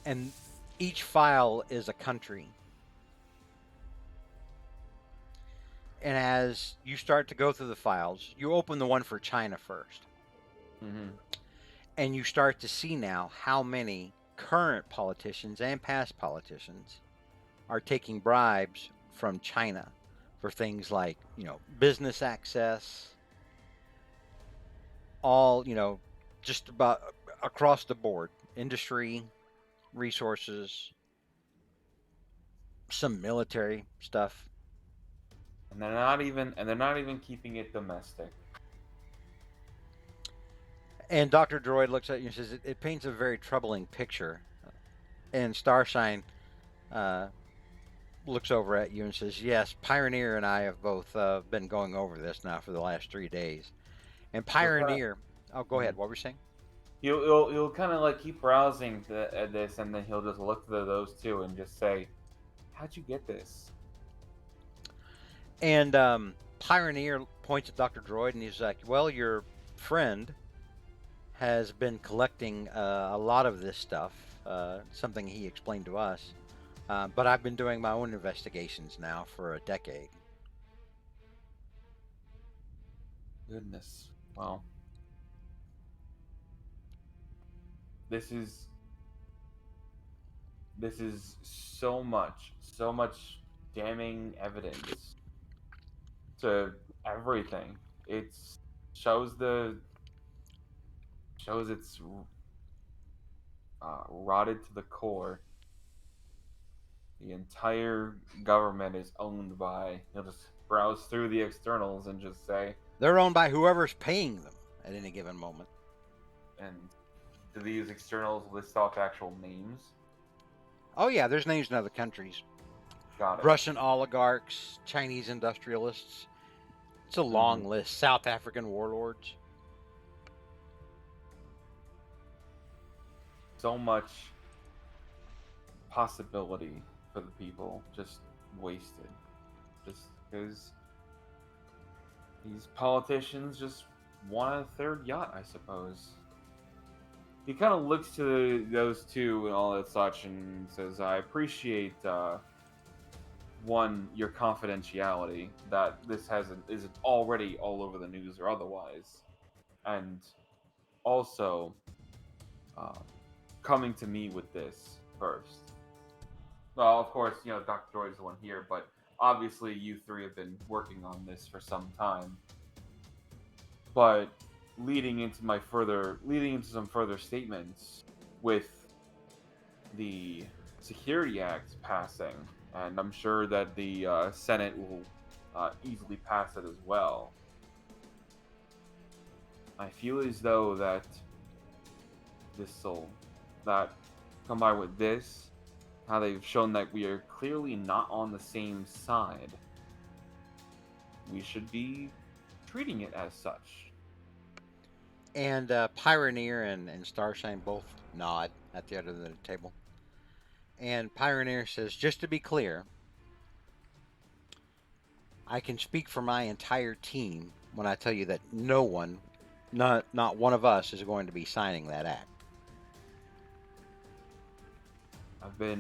and each file is a country. And as you start to go through the files, you open the one for China first. And you start to see now how many current politicians and past politicians are taking bribes from China for things like, business access, all, just about across the board, industry, resources, some military stuff. And they're not even keeping it domestic. And Dr. Droid looks at you and says, it paints a very troubling picture. And Starshine looks over at you and says, yes, Pioneer and I have both been going over this now for the last 3 days. And Pioneer... Oh, go ahead. What were you saying? He'll kind of like keep browsing at this, and then he'll just look to those two and just say, how'd you get this? And Pioneer points at Dr. Droid and he's like, well, your friend has been collecting a lot of this stuff, something he explained to us. But I've been doing my own investigations now for a decade. Goodness. Well, this is so much damning evidence to everything. It shows it's rotted to the core. The entire government is owned by... He'll just browse through the externals and just say... They're owned by whoever's paying them at any given moment. And do these externals list off actual names? Oh, yeah, there's names in other countries. Got it. Russian oligarchs, Chinese industrialists. It's a long list. South African warlords. So much possibility for the people just wasted. Just because these politicians just want a third yacht, I suppose. He kind of looks to those two and all that such and says, I appreciate, one, your confidentiality, that this isn't already all over the news or otherwise. And also, coming to me with this first. Well, of course, Dr. Droid's the one here, but obviously you three have been working on this for some time. But leading into some further statements with the Security Act passing, and I'm sure that the Senate will easily pass it as well. I feel as though that that combined with this, how they've shown that we are clearly not on the same side, we should be treating it as such. And Pioneer and Starshine both nod at the other end of the table. And Pioneer says, just to be clear, I can speak for my entire team when I tell you that no one, not one of us, is going to be signing that act.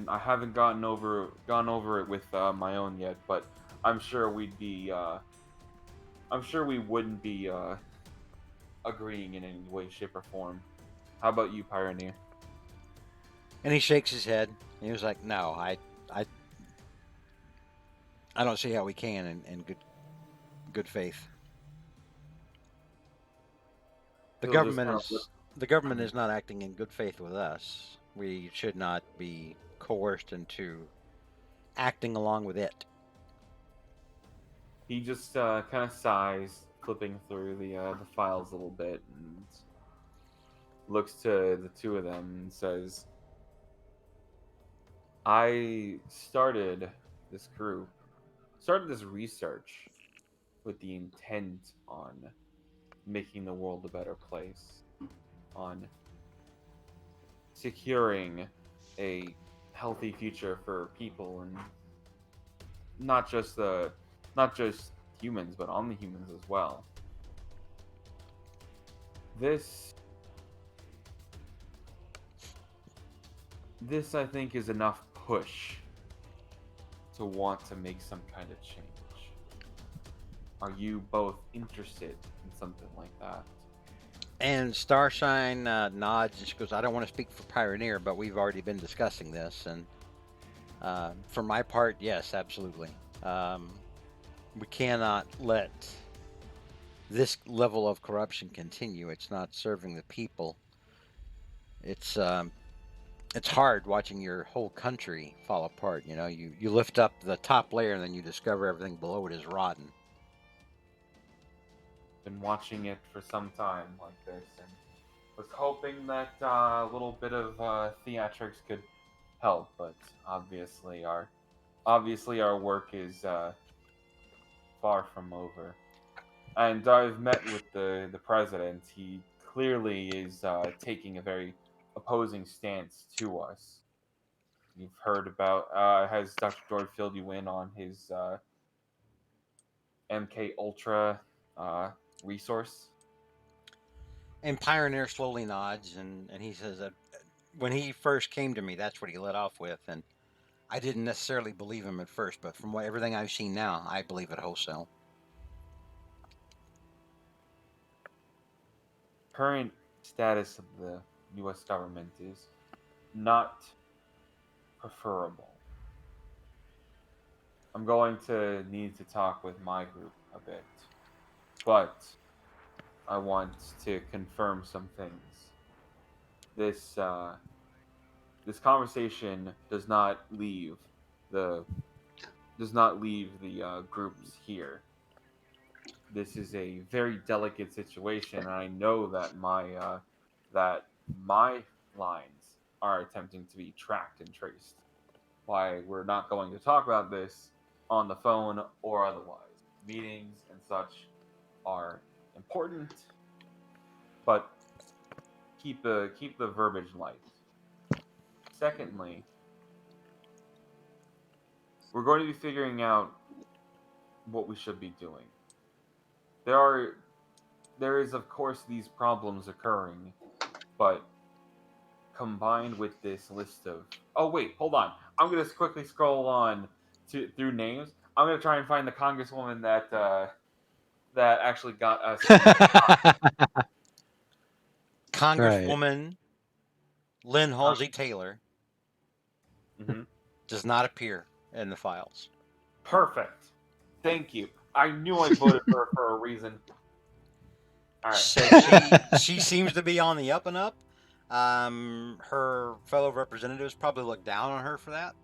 I haven't gone over it with my own yet, but I'm sure we wouldn't be agreeing in any way, shape, or form. How about you, Pioneer? And he shakes his head. And he was like, "No, I don't see how we can in good faith. The government is not acting in good faith with us. We should not be coerced into acting along with it." He just kind of sighs, flipping through the files a little bit, and looks to the two of them and says, "I started this research with the intent on making the world a better place, on securing a healthy future for people, and not just humans, but on the humans as well. This I think is enough push to want to make some kind of change. Are you both interested in something like that?" And Starshine nods and she goes, "I don't want to speak for Pioneer, but we've already been discussing this. And for my part, yes, absolutely. We cannot let this level of corruption continue. It's not serving the people. It's hard watching your whole country fall apart. You know, you lift up the top layer and then you discover everything below it is rotten." Been watching it for some time like this, and was hoping that a little bit of theatrics could help, but obviously our work is far from over. And I've met with the president. He clearly is taking a very opposing stance to us. You've heard about has Dr. George filled you in on his MK Ultra resource? And Pioneer slowly nods and he says that when he first came to me, that's what he led off with. And I didn't necessarily believe him at first, but from everything I've seen now, I believe it wholesale. Current status of the U.S. government is not preferable. I'm going to need to talk with my group a bit, but I want to confirm some things. This conversation does not leave the groups here. This is a very delicate situation, and I know that my lines are attempting to be tracked and traced. Why we're not going to talk about this on the phone or otherwise. Meetings and such are important, but keep the verbiage light. Secondly, we're going to be figuring out what we should be doing. There is of course these problems occurring, but combined with this list of wait, hold on. I'm gonna quickly scroll on through names. I'm gonna try and find the congresswoman that actually got us. Congresswoman Lynn Halsey Taylor does not appear in the files. Perfect. Thank you. I knew I voted for her for a reason. All right. So she seems to be on the up and up. Her fellow representatives probably look down on her for that,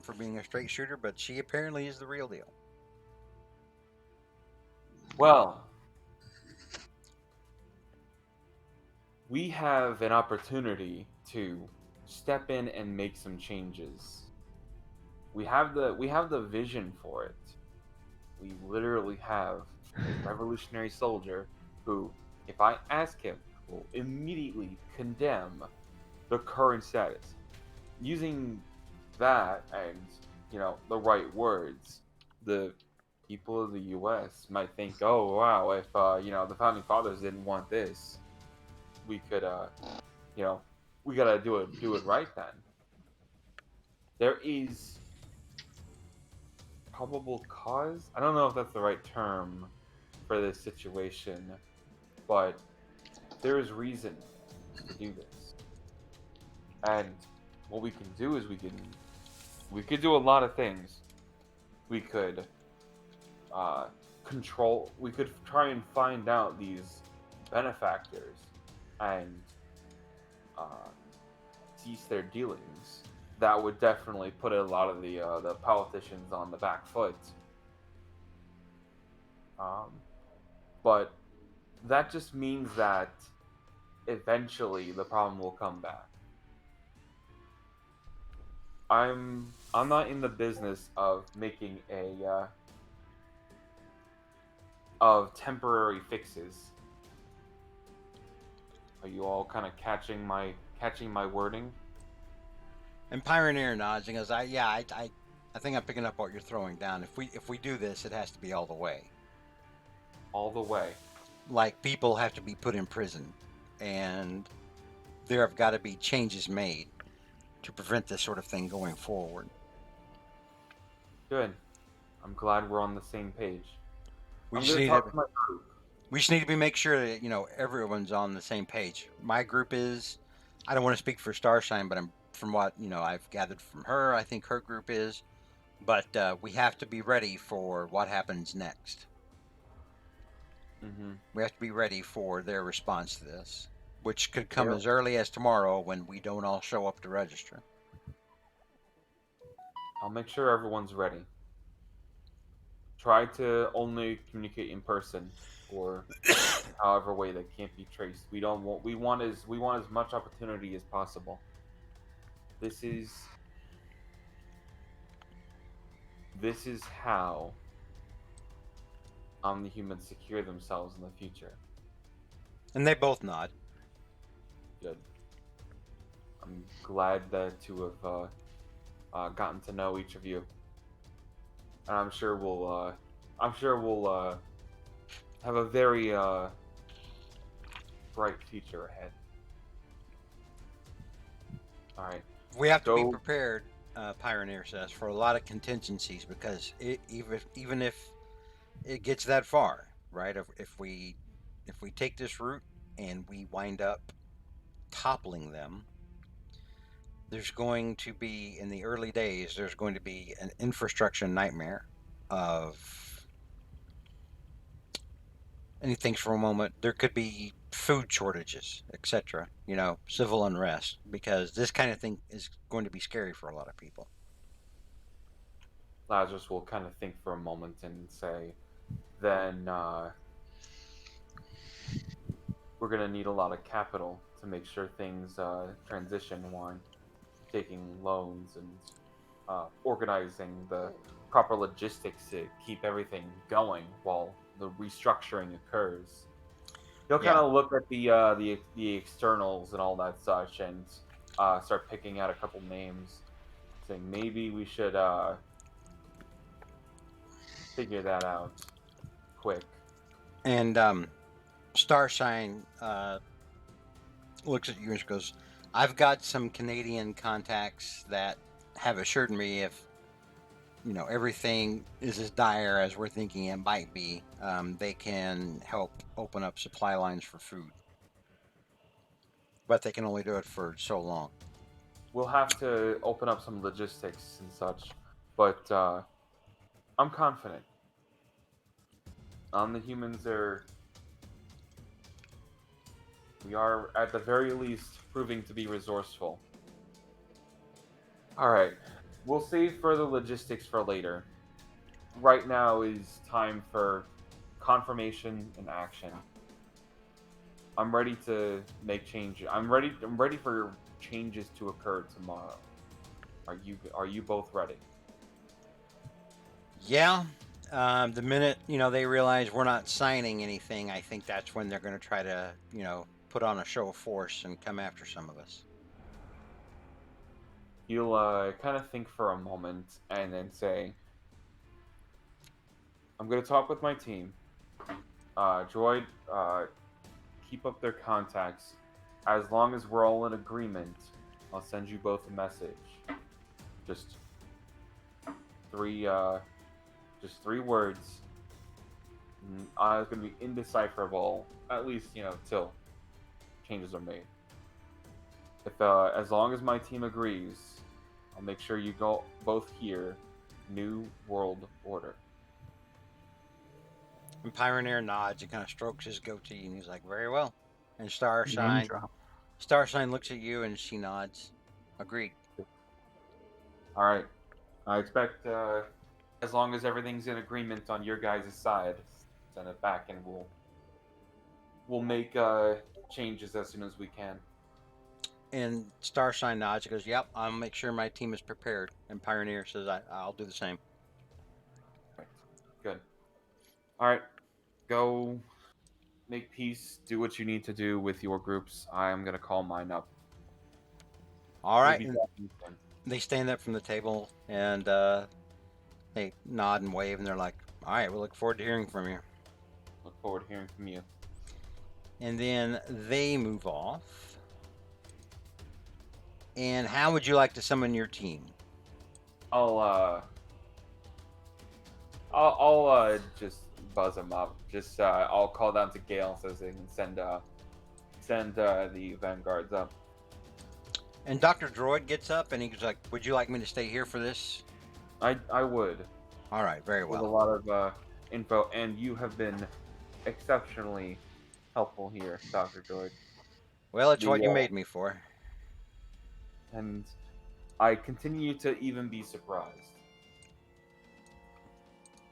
for being a straight shooter, but she apparently is the real deal. Well, we have an opportunity to step in and make some changes. We have the vision for it. We literally have a revolutionary soldier who, if I ask him, will immediately condemn the current status. Using that and, the right words, the people of the U.S. might think, oh wow, if the founding fathers didn't want this, we could we gotta do it right then. There is probable cause. I don't know if that's the right term for this situation, but there is reason to do this. And what we can do is we could do a lot of things. We could control. We could try and find out these benefactors and uh, cease their dealings. That would definitely put a lot of the politicians on the back foot. But that just means that eventually the problem will come back. I'm not in the business of making of temporary fixes. Are you all kind of catching my wording? And Pioneer nods and goes, I think I'm picking up what you're throwing down. If we do this, it has to be all the way. All the way. Like, people have to be put in prison, and there have got to be changes made to prevent this sort of thing going forward. Good. I'm glad we're on the same page. We just need to make sure that everyone's on the same page. My group is. I don't want to speak for Starshine, but from what I've gathered from her, I think her group is. But we have to be ready for what happens next. Mm-hmm. We have to be ready for their response to this, which could come as early as tomorrow when we don't all show up to register. I'll make sure everyone's ready. Try to only communicate in person, or however way that can't be traced. We want as much opportunity as possible. This is how the humans secure themselves in the future. And they both nod. Good. I'm glad to have gotten to know each of you, and I'm sure we'll have a very bright future ahead. All right. We have to be prepared, Pioneer says, for a lot of contingencies, because even if it gets that far, right? If we take this route and we wind up toppling them, there's going to be, in the early days, there's going to be an infrastructure nightmare of anything for a moment. There could be food shortages, etc. Civil unrest, because this kind of thing is going to be scary for a lot of people. Lazarus will kind of think for a moment and say, then we're going to need a lot of capital to make sure things transition while taking loans and organizing the proper logistics to keep everything going while the restructuring occurs. He'll kind of look at the externals and all that such, and start picking out a couple names, saying maybe we should figure that out quick. And Starshine looks at you and goes, I've got some Canadian contacts that have assured me if everything is as dire as we're thinking it might be, they can help open up supply lines for food. But they can only do it for so long. We'll have to open up some logistics and such, but I'm confident. The humans are We are, at the very least, proving to be resourceful. Alright. We'll save further logistics for later. Right now is time for confirmation and action. I'm ready to make changes. I'm ready for changes to occur tomorrow. Are you both ready? Yeah. The minute they realize we're not signing anything, I think that's when they're going to try to put on a show of force and come after some of us. You'll kind of think for a moment and then say, I'm going to talk with my team. Droid, keep up their contacts. As long as we're all in agreement, I'll send you both a message. Just three words. It's going to be indecipherable, at least, till changes are made. If as long as my team agrees, I'll make sure you go both hear New World Order. And Pioneer nods and kind of strokes his goatee, and he's like, "Very well." And Starshine looks at you and she nods. Agreed. All right. I expect as long as everything's in agreement on your guys' side, send it back and we'll make changes as soon as we can. And Starshine nods. He goes, "Yep, I'll make sure my team is prepared." And Pioneer says, "I'll do the same." Right. Good. All right. Go make peace. Do what you need to do with your groups. I am gonna call mine up. All right. We'll be talking soon. They stand up from the table and they nod and wave, and they're like, "All right, we look forward to hearing from you." Look forward to hearing from you. And then they move off. And how would you like to summon your team? I'll just buzz them up. Just I'll call down to Gale so they can send the vanguards up. And Dr. Droid gets up and he's like, "Would you like me to stay here for this?" I would. All right, very With a well. lot of info, and you have been exceptionally helpful here, Dr. Droid. Well, it's what you made me for. And I continue to even be surprised.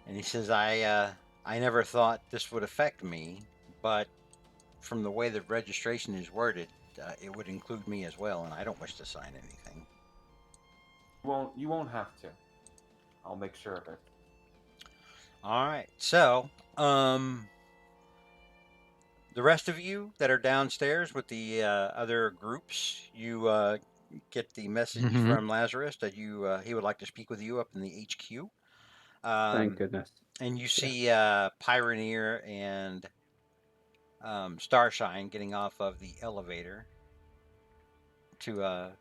And he says, I never thought this would affect me, but from the way the registration is worded, it would include me as well, and I don't wish to sign anything." You won't have to. I'll make sure of it. All right. So, the rest of you that are downstairs with the other groups, you get the message from Lazarus that he would like to speak with you up in the HQ. Thank goodness. And you see Pioneer and Starshine getting off of the elevator to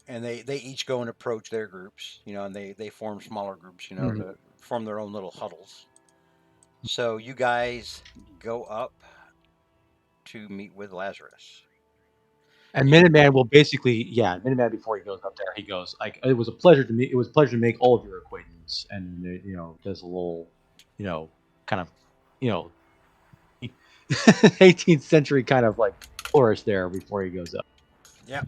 and they each go and approach their groups, and they form smaller groups, to form their own little huddles. So you guys go up to meet with Lazarus. And Minuteman will basically, Minuteman before he goes up there, he goes like, "It was a pleasure to meet. It was a pleasure to make all of your acquaintance." And does a little, kind of, 18th century kind of like flourish there before he goes up. Yeah.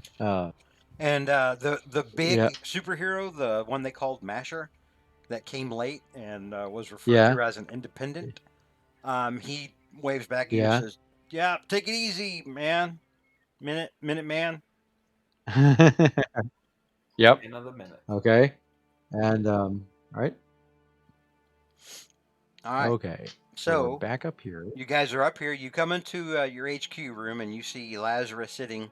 And the big Yeah. superhero, the one they called Masher, that came late and was referred to as an independent, he waves back at you and says, "Yeah, take it easy, man. Minute man." Yep. Another minute. Okay. And all right. All right. Okay. So we're back up here. You guys are up here. You come into your HQ room and you see Lazarus sitting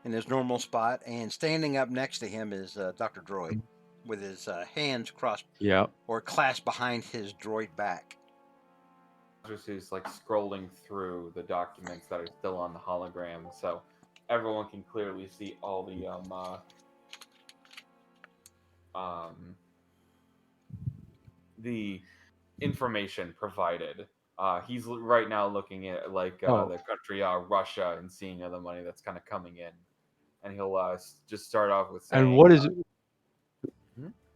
in his normal spot, and standing up next to him is Dr. Droid with his hands crossed or clasped behind his droid back. Is like scrolling through the documents that are still on the hologram, so everyone can clearly see all the information provided. He's right now looking at the country Russia and seeing the money that's kind of coming in, and he'll just start off with saying, "And what is it?"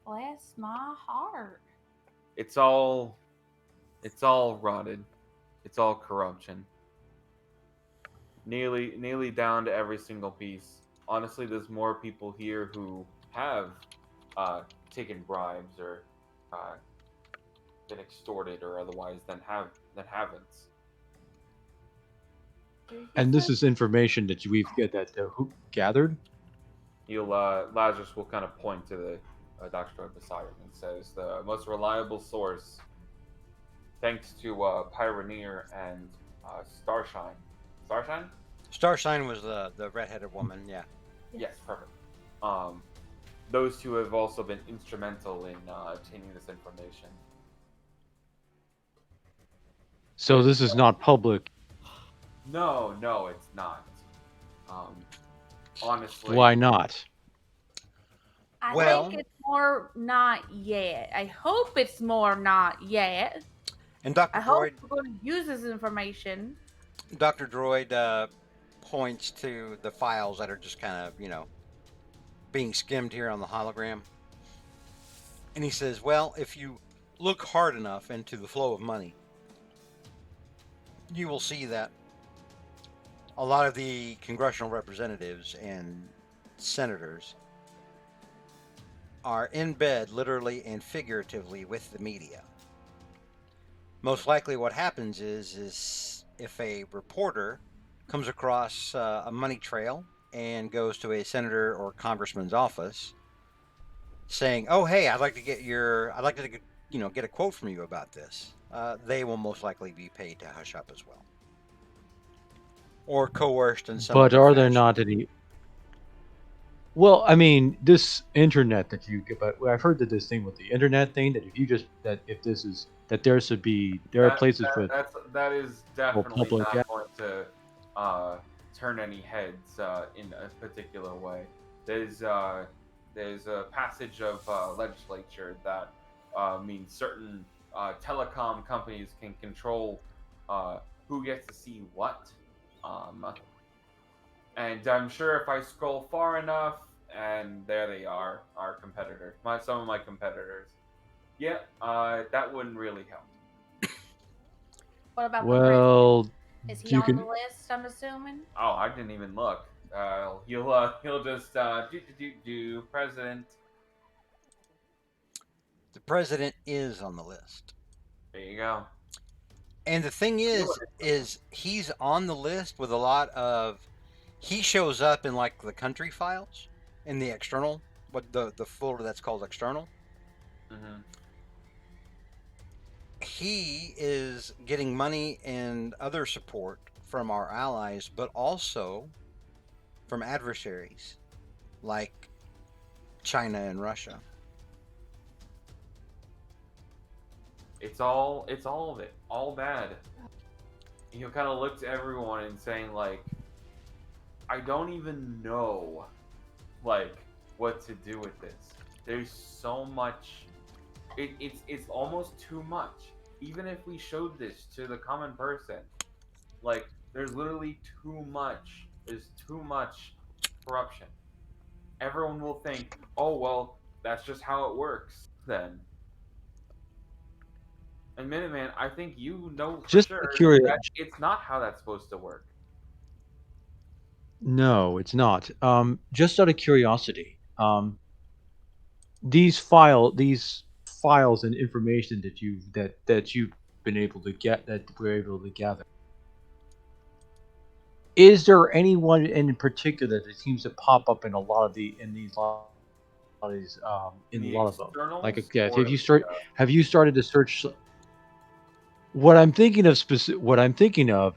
Bless my heart. It's all rotted. It's all corruption. nearly down to every single piece. Honestly, there's more people here who have taken bribes or uh, been extorted or otherwise than haven't. And this is information that we've get that who gathered. Lazarus will kind of point to the Dr. Droid beside him and says the most reliable source, thanks to Pyroneer and Starshine. Starshine? Starshine was the redheaded woman. Yeah. Yes, perfect. Those two have also been instrumental in obtaining this information. So this is not public. No, it's not. Honestly, Why not? I Well- think it's more not yet. I hope it's more not yet. And Dr. I hope Droid, we're going to use this information. Dr. Droid points to the files that are just kind of, being skimmed here on the hologram. And he says, well, if you look hard enough into the flow of money, you will see that a lot of the congressional representatives and senators are in bed, literally and figuratively, with the media. Most likely what happens is if a reporter comes across a money trail and goes to a senator or congressman's office saying, oh, hey, I'd like to get a quote from you about this, they will most likely be paid to hush up as well. Or coerced in some But other are there fashion. not any? Well, I mean, this internet that you get, but I've heard that this thing with the internet thing that there are places for that is definitely public not going to turn any heads in a particular way. There's a passage of legislature that means certain telecom companies can control who gets to see what. And I'm sure if I scroll far enough, and there they are, our competitors, some of my competitors. Yeah, that wouldn't really help. What about the president? well, Is he you on can the list, I'm assuming? Oh, I didn't even look. He'll just do president. The president is on the list. There you go. And the thing is he's on the list with a lot of. He shows up in like the country files, in the external, what the folder that's called external. Mm-hmm. He is getting money and other support from our allies, but also from adversaries like China and Russia. It's all of it, all bad. He'll kind of look to everyone and saying like, I don't even know, like, what to do with this. There's so much. It's almost too much. Even if we showed this to the common person, like, there's literally too much. There's too much corruption. Everyone will think, oh well, that's just how it works then. And Minuteman, I think you know for just sure curious. that it's not how that's supposed to work. No, it's not. Just out of curiosity, these files and information that you've been able to get that we're able to gather. Is there anyone in particular that seems to pop up in a lot of the in these in a lot of them? Like, externals yeah, or have you started to search? What I'm thinking of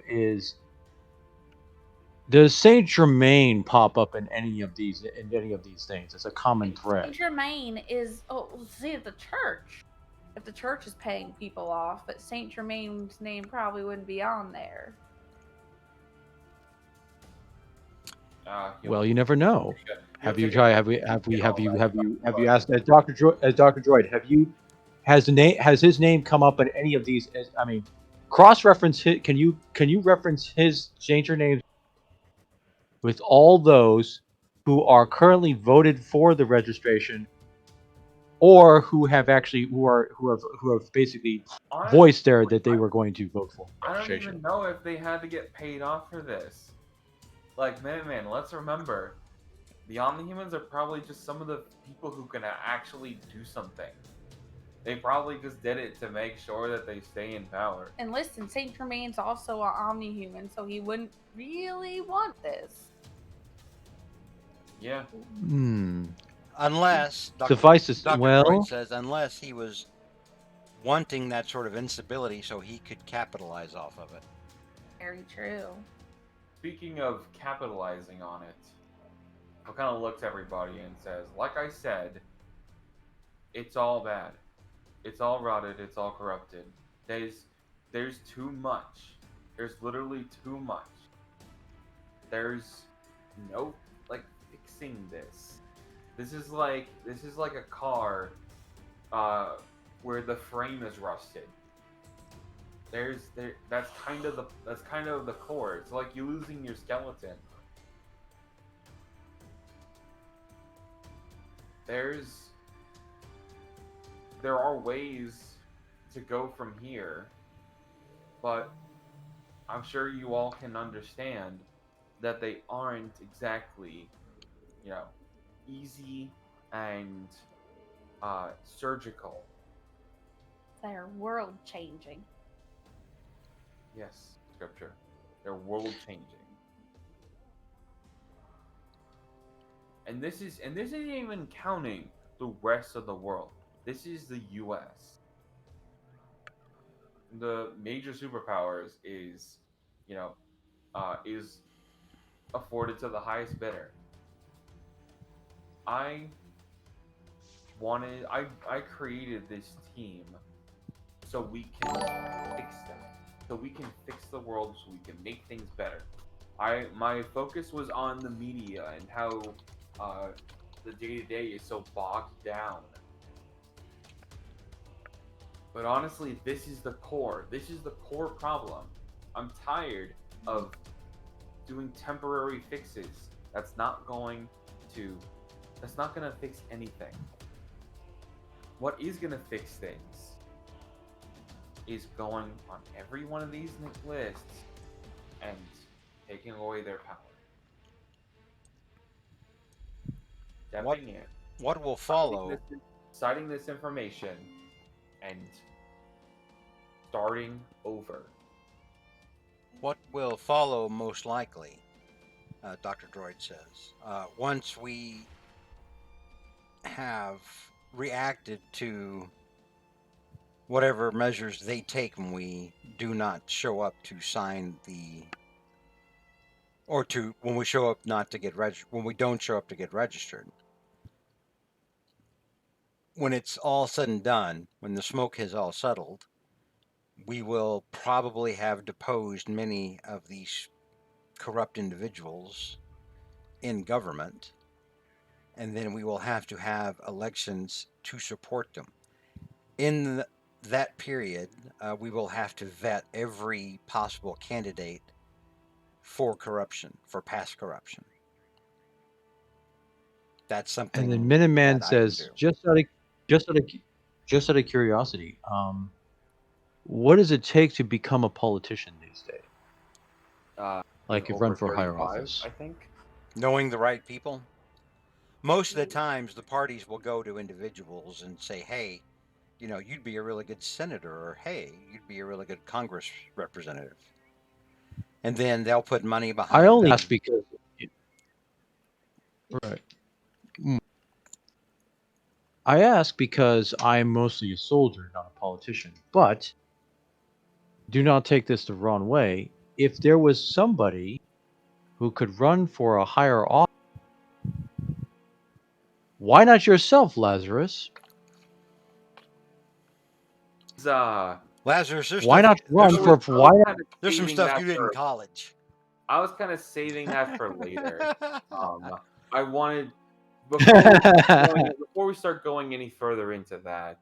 is, does Saint Germain pop up in any of these things? It's a common thread. Saint Germain is see the church. If the church is paying people off, but Saint Germain's name probably wouldn't be on there. Well, you never know. Have you take tried? Have you asked as Dr. Droid? Has his name come up in any of these? I mean, cross reference. Can you reference his changer names with all those who are currently voted for the registration, or who have basically voiced there that they were going to vote for I don't registration? even know if they had to get paid off for this. Like, man, let's remember, the Omnihumans are probably just some of the people who can actually do something. They probably just did it to make sure that they stay in power. And listen, Saint Germain's also an Omnihuman, so he wouldn't really want this. Yeah. Unless Dr. Droid says, unless he was wanting that sort of instability so he could capitalize off of it. Very true. Speaking of capitalizing on it, he kind of looks at everybody and says, like I said, it's all bad. It's all rotted. It's all corrupted. There's too much. There's literally too much. There's no, like, fixing this. This is like a car where the frame is rusted. That's kind of the core. It's like you losing your skeleton. There are ways to go from here, but I'm sure you all can understand that they aren't exactly, easy and surgical. They're world changing. Yes, scripture. They're world changing. And this isn't even counting the rest of the world. This is the US. The major superpowers is afforded to the highest bidder. I created this team so we can fix that. So we can fix the world, so we can make things better. My focus was on the media and how the day-to-day is so bogged down. But honestly, this is the core. This is the core problem. I'm tired of doing temporary fixes. That's not going to fix anything. What is going to fix things is going on every one of these lists and taking away their power. What will follow? Citing this information and starting over. What will follow most likely, Dr. Droid says, once we have reacted to whatever measures they take when we do not show up to sign when we show up not to get when we don't show up to get registered. When it's all said and done, when the smoke has all settled, we will probably have deposed many of these corrupt individuals in government, and then we will have to have elections to support them. In that period, we will have to vet every possible candidate for corruption, for past corruption. That's something. And then Minuteman says, just out of curiosity, what does it take to become a politician these days? Like you run for higher office. I think. Knowing the right people. Most of the times, the parties will go to individuals and say, "Hey, you'd be a really good senator," or "Hey, you'd be a really good Congress representative." And then they'll put money behind. I only ask because, right. I ask because I'm mostly a soldier, not a politician. But do not take this the wrong way. If there was somebody who could run for a higher office, why not yourself, Lazarus? Lazarus, why not run for? Why not? There's some stuff you did in college. I was kind of saving that for later. I wanted before we start going any further into that,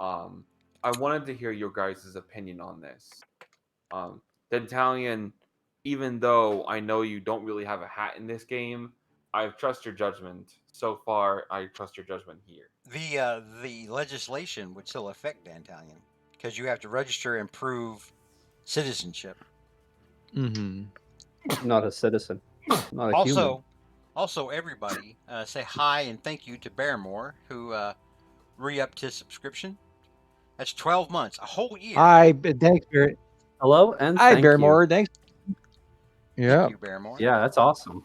I wanted to hear your guys' opinion on this. Dentalian, even though I know you don't really have a hat in this game, I trust your judgment. So far, I trust your judgment here. The legislation would still affect Dantalion because you have to register and prove citizenship. Not a citizen. Not a human. Also, everybody, say hi and thank you to Barrymore, who re-upped his subscription. That's 12 months, a whole year. Hi, thanks, Barry. Hello and Hi, thank you. Barrymore. Thanks. Yeah. Thank you, Barrymore. Yeah, that's awesome.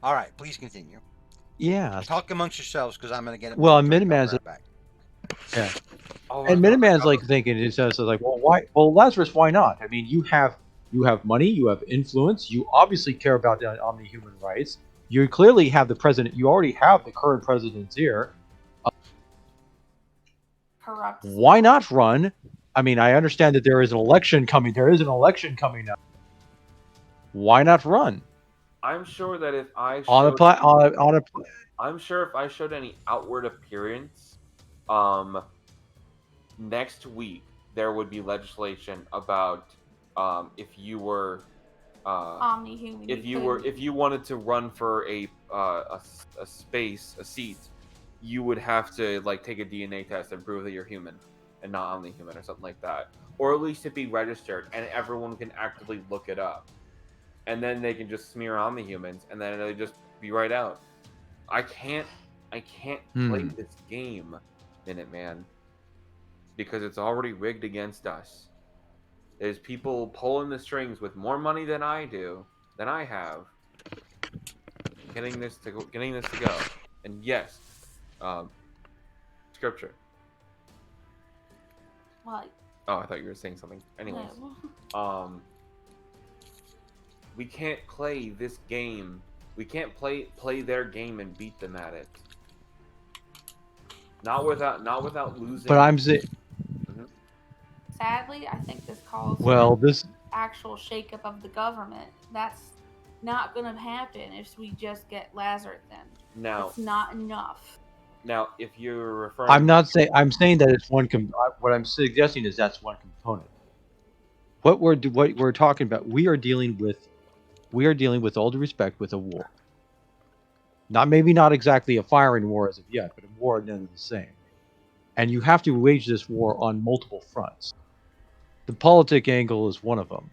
All right, please continue. Yeah. Talk amongst yourselves because I'm going to get it. Well, before Drake Miniman's comes right back. Yeah. Oh, And Miniman's like thinking, it says like, well, why? Well, Lazarus, why not? I mean, you have money, you have influence, you obviously care about the omni-human rights. You clearly have the president. You already have the current president's ear. Corrupt. Why not run? I mean, I understand that there is an election coming. There is an election coming up. Why not run? I'm sure that if I I'm sure if I showed any outward appearance, next week there would be legislation about if you were omni-human. if you wanted to run for a seat, you would have to like take a DNA test and prove that you're human and not omni-human or something like that, or at least to be registered and everyone can actively look it up, and then they can just smear omni-humans and then they just be right out. I can't play this game, Minuteman, because it's already rigged against us. There's people pulling the strings with more money than I have, getting this to go. And yes, scripture. What? Oh, I thought you were saying something. Anyways, No. we can't play this game. We can't play their game and beat them at it. Not without losing. But I'm saying. Sadly, I think this calls Well, for this actual shakeup of the government. That's not going to happen if we just get Lazarus in. Now, it's not enough. Now, if you're referring, I'm not saying. I'm saying that it's one. What I'm suggesting is that's one component. What we're talking about, we are dealing with, all due respect, with a war. Maybe not exactly a firing war as of yet, but a war none of the same. And you have to wage this war on multiple fronts. The politic angle is one of them.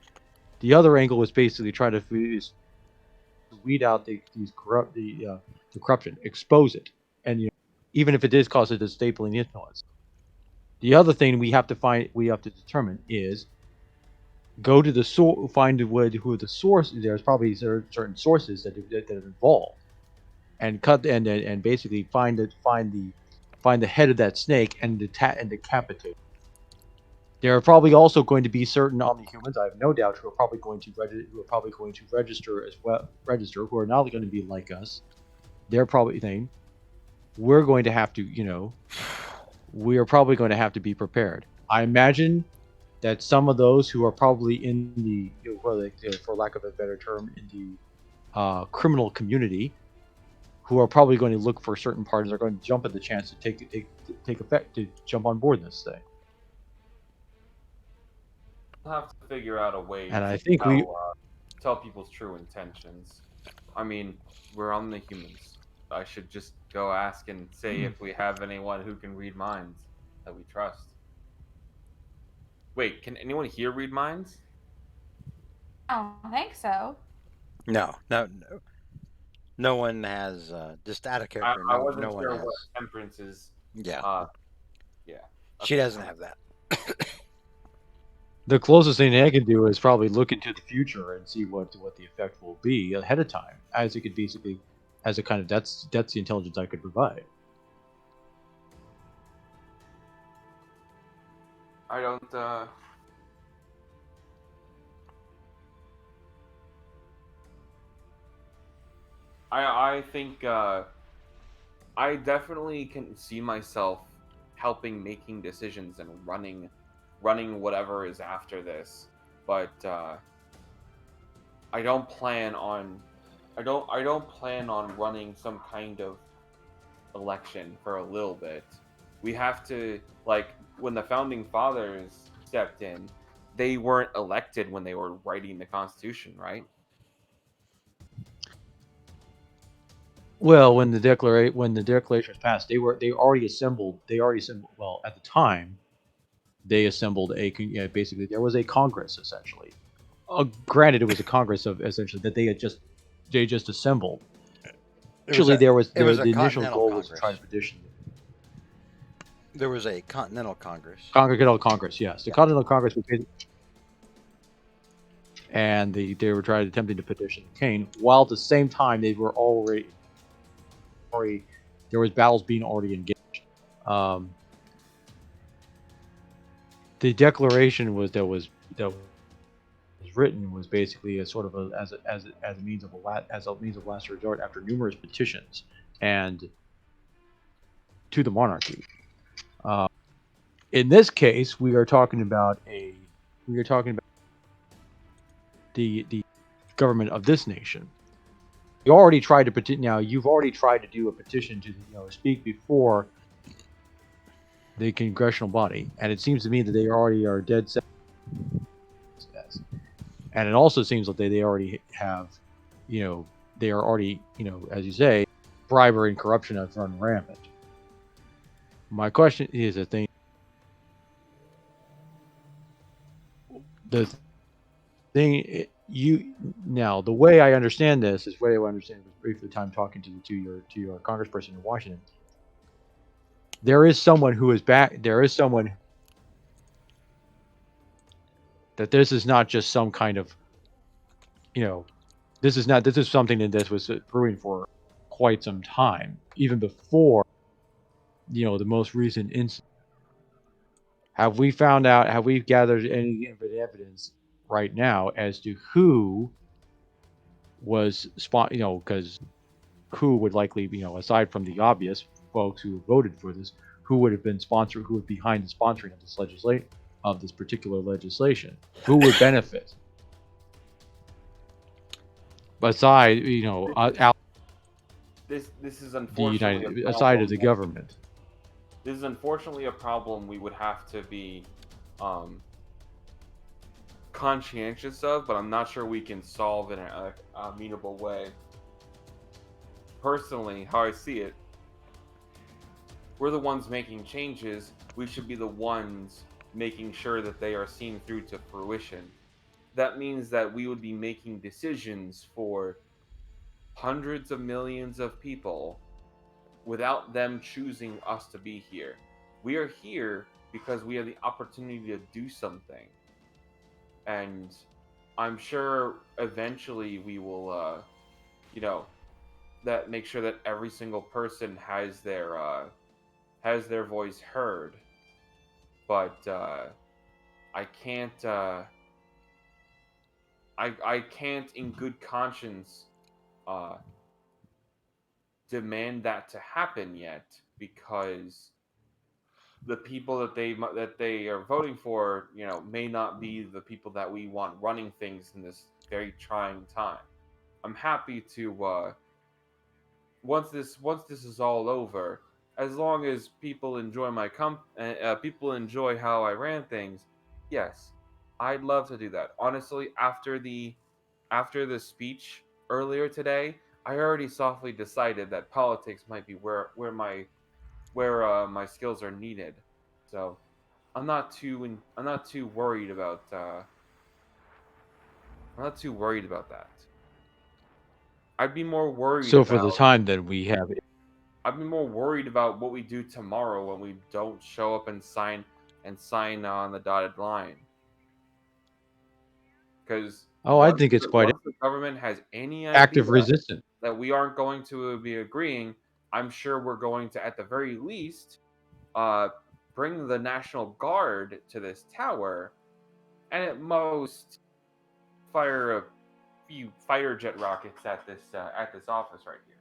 The other angle is basically trying to weed out the corruption, expose it, and even if it is cause a disabling influence. The other thing we have to determine is go to the source, find who the source. There's probably certain sources that are involved, and cut and basically find the head of that snake and decapitate. There are probably also going to be certain omni-humans, I have no doubt, who are probably going to register as well. Who are not going to be like us. They're probably saying, we're going to have to, we are probably going to have to be prepared. I imagine that some of those who are probably in the, for lack of a better term, in the criminal community, who are probably going to look for certain parties, are going to jump at the chance to take effect, to jump on board this thing. we'll have to figure out a way And to I think tell people's true intentions. I mean, we're on the humans. I should just go ask and say if we have anyone who can read minds that we trust. Wait, can anyone here read minds? I don't think so. No one has, just out of character. I wasn't no sure one has. what Temperance is. Yeah. Yeah. She doesn't have that. The closest thing I can do is probably look into the future and see what the effect will be ahead of time, as it could basically, as a kind of that's the intelligence I could provide. I don't. I think I definitely can see myself helping making decisions and running whatever is after this, but I don't plan on running some kind of election for a little bit. We have to, like, when the founding fathers stepped in, they weren't elected when they were writing the Constitution, right? Well, when the declaration was passed, they already assembled. Well, at the time, they assembled basically there was a Congress essentially. granted, it was a Congress of essentially that they just assembled. Actually, It was the a initial Continental goal was to Congress. try to petition There was a Continental Congress. Continental Congress, yes, the Continental Congress was and they were attempting to petition Kane, while at the same time they were already there was battles being already engaged. The declaration that was written was basically a sort of as a means of last resort after numerous petitions and to the monarchy. In this case, we are talking about the government of this nation. You already tried to petition. Now you've already tried to do a petition to speak before the congressional body, and it seems to me that they already are dead set. And it also seems like they already have, they are already, as you say, bribery and corruption has run rampant. My question is the thing now the way I understand this is way I understand was briefly time talking to your congressperson in Washington. There is someone who is back. There is someone that this is not just some kind of, this is something that this was brewing for quite some time, even before, the most recent incident. Have we gathered any evidence right now as to who was because who would likely, aside from the obvious folks who voted for this, who would have been sponsored, who was behind the sponsoring of this particular legislation, who would benefit? Aside, this is the unfortunately United, aside of the government. This is unfortunately a problem we would have to be conscientious of, but I'm not sure we can solve in an amenable way. Personally, how I see it, we're the ones making changes. We should be the ones making sure that they are seen through to fruition. That means that we would be making decisions for hundreds of millions of people without them choosing us to be here. We are here because we have the opportunity to do something. And I'm sure eventually we will, that make sure that every single person has their voice heard. But I can't, I can't in good conscience demand that to happen yet, because the people that they are voting for, may not be the people that we want running things in this very trying time. I'm happy to once this is all over, as long as people enjoy people enjoy how I ran things, yes, I'd love to do that. Honestly, after the speech earlier today, I already softly decided that politics might be where my skills are needed. So I'm not too worried about that. I'd be more worried So for the about time that we have, I'd be more worried about what we do tomorrow when we don't show up and sign on the dotted line. Because I think it's quite once the government has any idea active resistance. that we aren't going to be agreeing, I'm sure we're going to, at the very least, bring the National Guard to this tower, and at most fire a few fighter jet rockets at this office right here.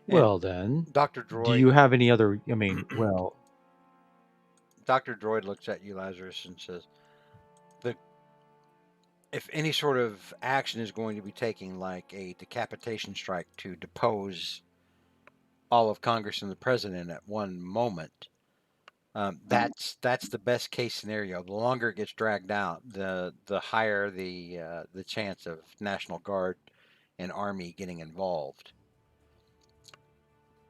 Well, then, Dr. Droid, do you have any other? I mean, well, Dr. Droid looks at you, Lazarus, and says, if any sort of action is going to be taken, like a decapitation strike to depose all of Congress and the president at one moment, that's the best case scenario. The longer it gets dragged out, the higher the chance of National Guard and Army getting involved.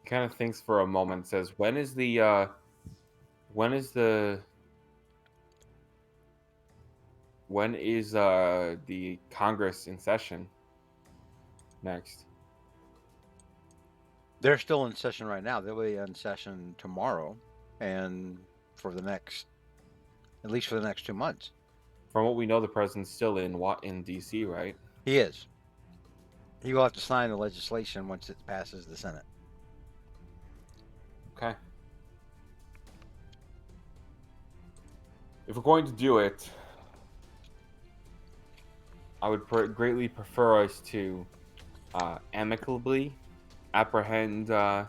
Kind of thinks for a moment, says, when is the when is the Congress in session next? They're still in session right now. They'll be in session tomorrow, and for the next, at least for the next 2 months. From what we know, the president's still in D.C., right? He is. He will have to sign the legislation once it passes the Senate. Okay. If we're going to do it, I would greatly prefer us to amicably apprehend the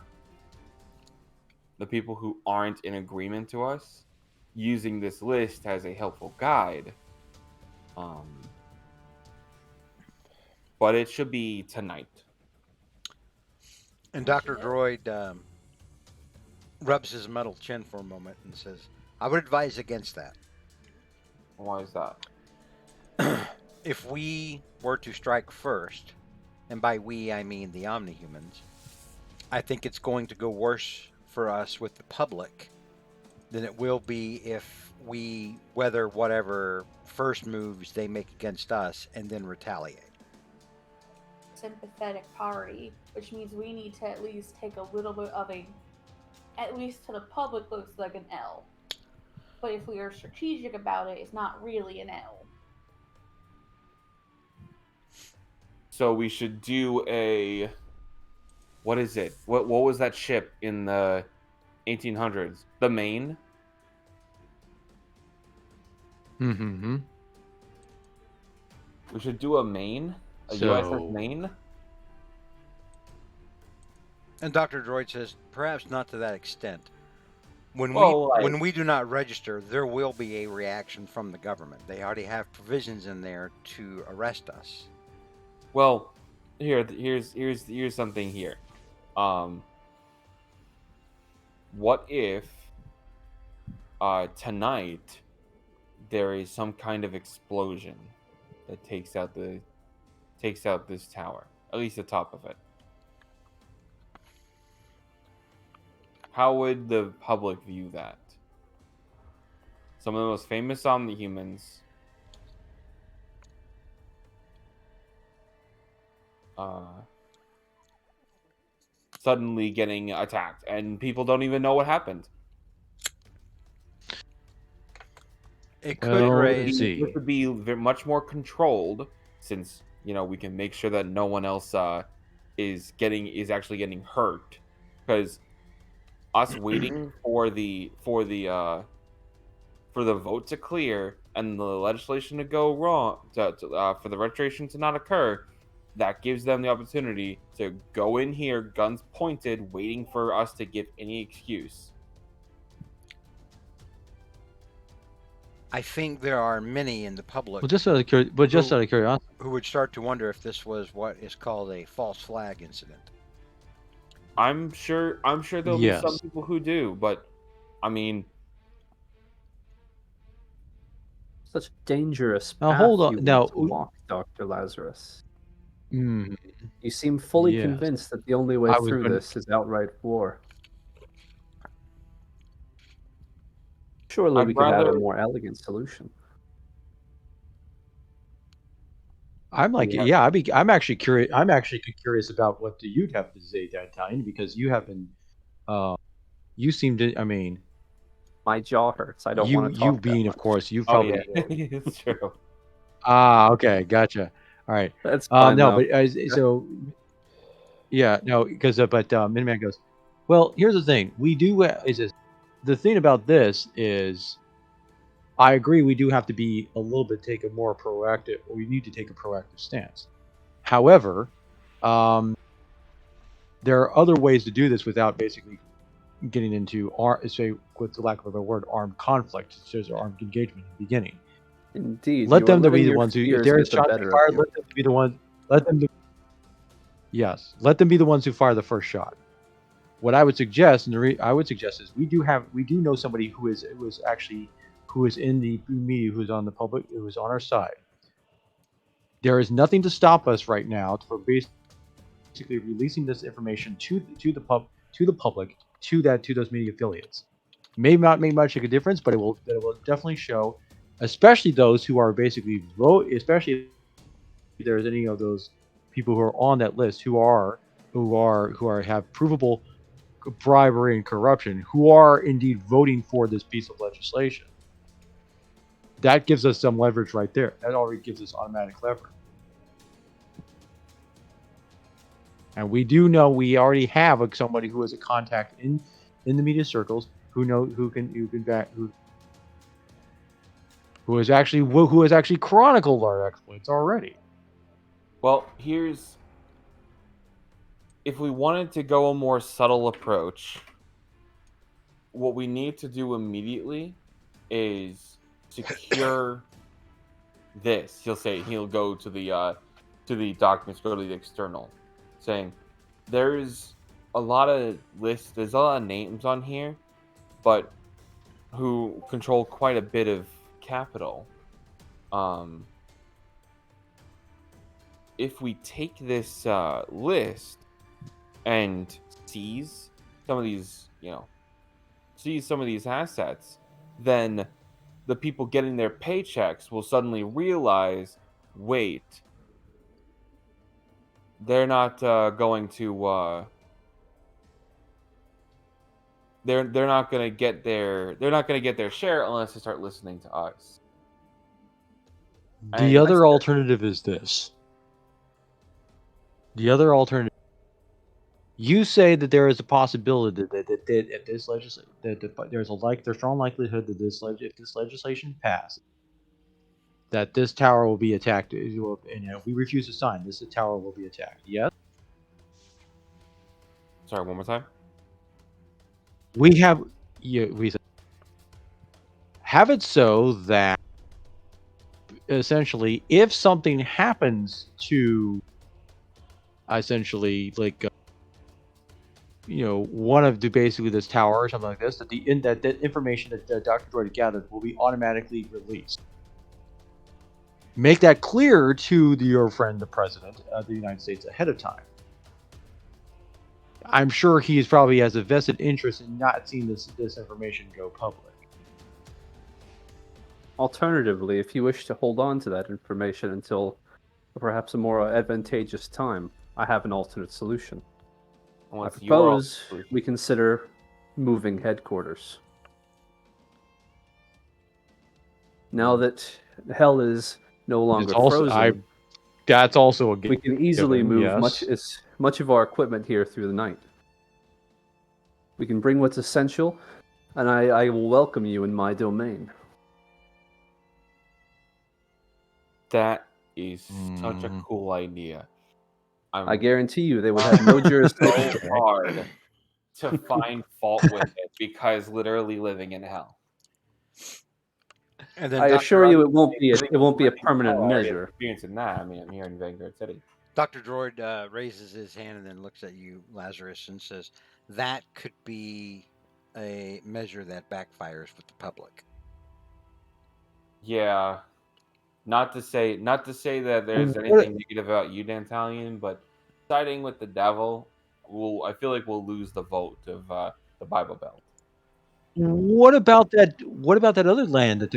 people who aren't in agreement to us, using this list as a helpful guide. But it should be tonight. And Dr. Droid rubs his metal chin for a moment and says, I would advise against that. Why is that? If we were to strike first, and by we I mean the Omnihumans, I think it's going to go worse for us with the public than it will be if we weather whatever first moves they make against us and then retaliate. Sympathetic party, which means we need to at least take a little bit of a, at least to the public, looks like an L. But if we are strategic about it, it's not really an L. So we should do a... What is it? What was that ship in the 1800s? The Maine? Mm-hmm. We should do a Maine? A USS Maine? And Dr. Droid says, perhaps not to that extent. When we do not register, there will be a reaction from the government. They already have provisions in there to arrest us. Well, here's something here. What if tonight there is some kind of explosion that takes out this tower, at least the top of it? How would the public view that? Some of the most famous Omnihumans suddenly getting attacked, and people don't even know what happened. It could It would be much more controlled, since we can make sure that no one else is actually getting hurt. Because us waiting for the vote to clear and the legislation to go wrong, for the registration to not occur, that gives them the opportunity to go in here, guns pointed, waiting for us to give any excuse. I think there are many in the public. Well, just out of curiosity, who would start to wonder if this was what is called a false flag incident. I'm sure there'll be some people who do, but I mean, such a dangerous path now hold on. you Now, want to walk, Dr. Lazarus. Mm, You seem fully yes. convinced that the only way through this is outright war. Surely we could have a more elegant solution. I'm like, I'm actually curious. I'm actually curious about what you'd have to say, Dantein, because you have been, you seem to. I mean, my jaw hurts. I don't want to talk. You being, of course, you've Oh, probably. yeah. It's true. Okay, gotcha. All right. That's fine. No, but so, yeah, no, because but Miniman goes, well, here's the thing. We do the thing about this is, I agree. We do have to be a little bit take a more proactive. Or we need to take a proactive stance. However, there are other ways to do this without basically getting into say, with the lack of a better word, armed conflict, such as armed engagement in the beginning. Indeed. Let them be the ones who, if there is shots fired, let them be the ones. Yes, let them be the ones who fire the first shot. What I would suggest, is we do know somebody who is in the media, who's on the public, who is on our side. There is nothing to stop us right now from basically releasing this information to the public, to those media affiliates. May not make much of a difference, but it will definitely show especially those who are basically especially if there's any of those people who are on that list who have provable bribery and corruption, who are indeed voting for this piece of legislation. That gives us some leverage right there. That already gives us automatic leverage. And we do know we already have somebody who is a contact in the media circles who has actually chronicled our exploits already. Well, if we wanted to go a more subtle approach, what we need to do immediately is secure this. He'll go to the documents, go to the external, saying there's a lot of lists, there's a lot of names on here, but who control quite a bit of capital. If we take this list and seize some of these, assets, then the people getting their paychecks will suddenly realize, wait, they're not going to they're not going to get their share unless they start listening to us. The other alternative is this. The other alternative. You say that there is a possibility that if this legislation, there's a strong likelihood that if this legislation passes, that this tower will be attacked, and if we refuse to sign, this tower will be attacked. Yes. Sorry, one more time. We have it so that essentially, if something happens to essentially one of basically this tower or something like this, that that information that Dr. Droid gathered will be automatically released. Make that clear to your friend, the President of the United States, ahead of time. I'm sure he probably has a vested interest in not seeing this information go public. Alternatively, if you wish to hold on to that information until perhaps a more advantageous time, I have an alternate solution. I propose we consider moving headquarters. Now that hell is no longer frozen, that's also a we can easily move much of our equipment here through the night. We can bring what's essential, and I will welcome you in my domain. That is such a cool idea. I guarantee you they would have no jurisdiction. So hard to find fault with it because literally living in hell. And then I assure you, it won't be a permanent measure. Experiencing that, I mean, I'm here in Vanguard City. Dr. Droid raises his hand and then looks at you, Lazarus, and says, "That could be a measure that backfires with the public." Yeah, not to say that there's anything negative about you, Dantalion, but siding with the devil, I feel like we'll lose the vote of the Bible Belt. What about that other land that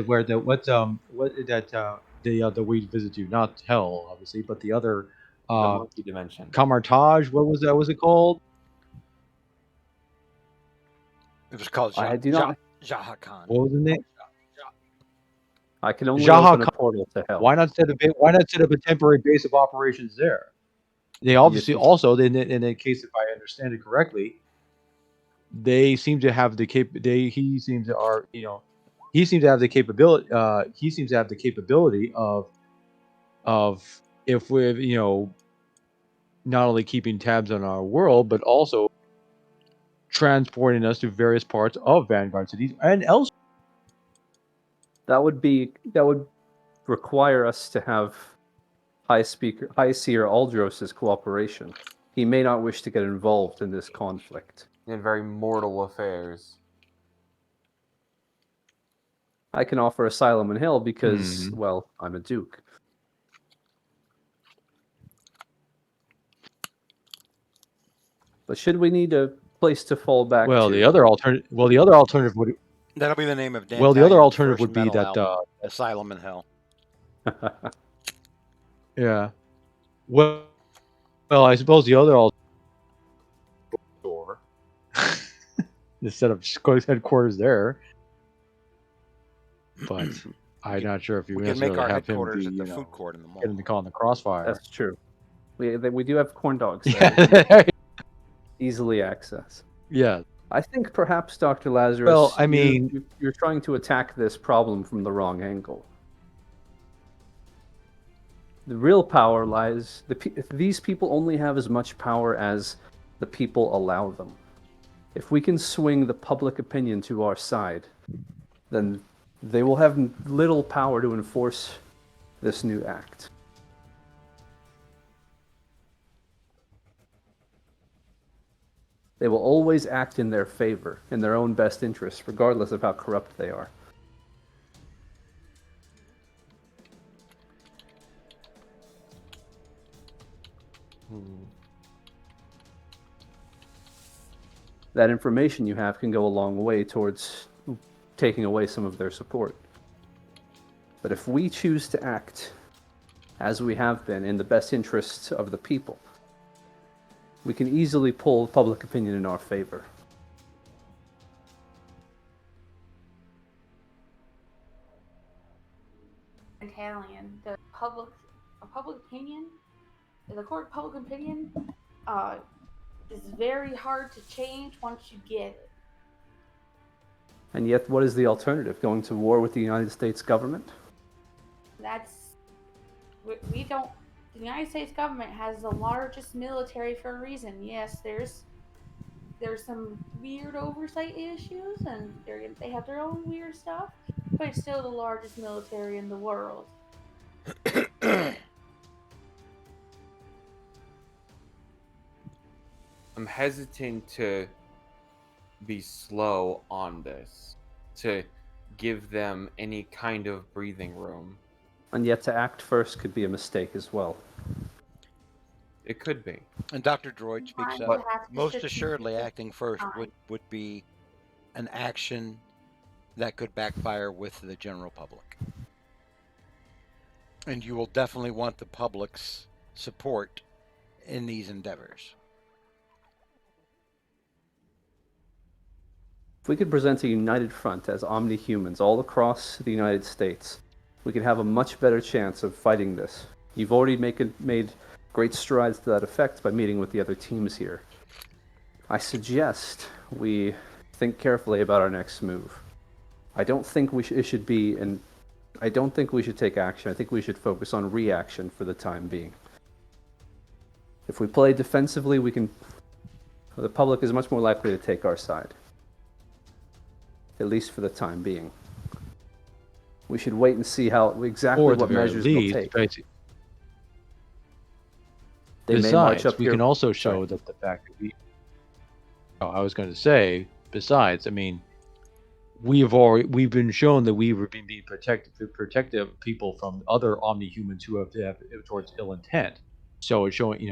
we visit you? Not hell, obviously, but the other the monkey dimension. Kamartaj. What was that? Was it called? It was called Jahakan. What was the name? I can only open a portal to hell. Why not set up a temporary base of operations there? They obviously also, in the case, if I understand it correctly, they seem to have the he seems to have the capability of if we're not only keeping tabs on our world, but also transporting us to various parts of Vanguard cities and else. That would require us to have High Seer Aldros's cooperation. He may not wish to get involved in this conflict. In very mortal affairs. I can offer asylum in hell because, well, I'm a duke. But should we need a place to fall back to... the other alternative would... That'll be the name of Dan. Well, the other Talian's alternative first would be metal that. album, Asylum in Hell. Yeah. Well, I suppose the other alternative instead of headquarters there, but I'm not sure if you We can make necessarily our have him headquarters be, at the food court in the mall. get him to call in the crossfire. That's true. We do have corn dogs there. We can easily access. Yeah. I think perhaps, Dr. Lazarus, Well, I mean, you're trying to attack this problem from the wrong angle. The real power lies... These people only have as much power as the people allow them. If we can swing the public opinion to our side, then they will have little power to enforce this new act. They will always act in their favor, in their own best interests, regardless of how corrupt they are. That information you have can go a long way towards taking away some of their support. But if we choose to act as we have been in the best interests of the people, we can easily pull public opinion in our favor. Italian, the public opinion, the court public opinion, is very hard to change once you get it. And yet, what is the alternative? Going to war with the United States government? We don't. The United States government has the largest military for a reason. Yes, there's some weird oversight issues, and they have their own weird stuff, but it's still the largest military in the world. I'm hesitant to be slow on this, to give them any kind of breathing room. And yet to act first could be a mistake as well. It could be. And Dr. Droid speaks But up. Most assuredly, acting first would be an action that could backfire with the general public. And you will definitely want the public's support in these endeavors. If we could present a united front as omni-humans all across the United States, we could have a much better chance of fighting this. You've already made great strides to that effect by meeting with the other teams here. I suggest we think carefully about our next move. I don't think I don't think we should take action. I think we should focus on reaction for the time being. If we play defensively, the public is much more likely to take our side. At least for the time being. We should wait and see what measures they'll take. Besides, we can also show that the fact that I was going to say, besides, I mean, we've been shown that we've been being protective of people from other omni-humans who have towards ill intent. So it's showing,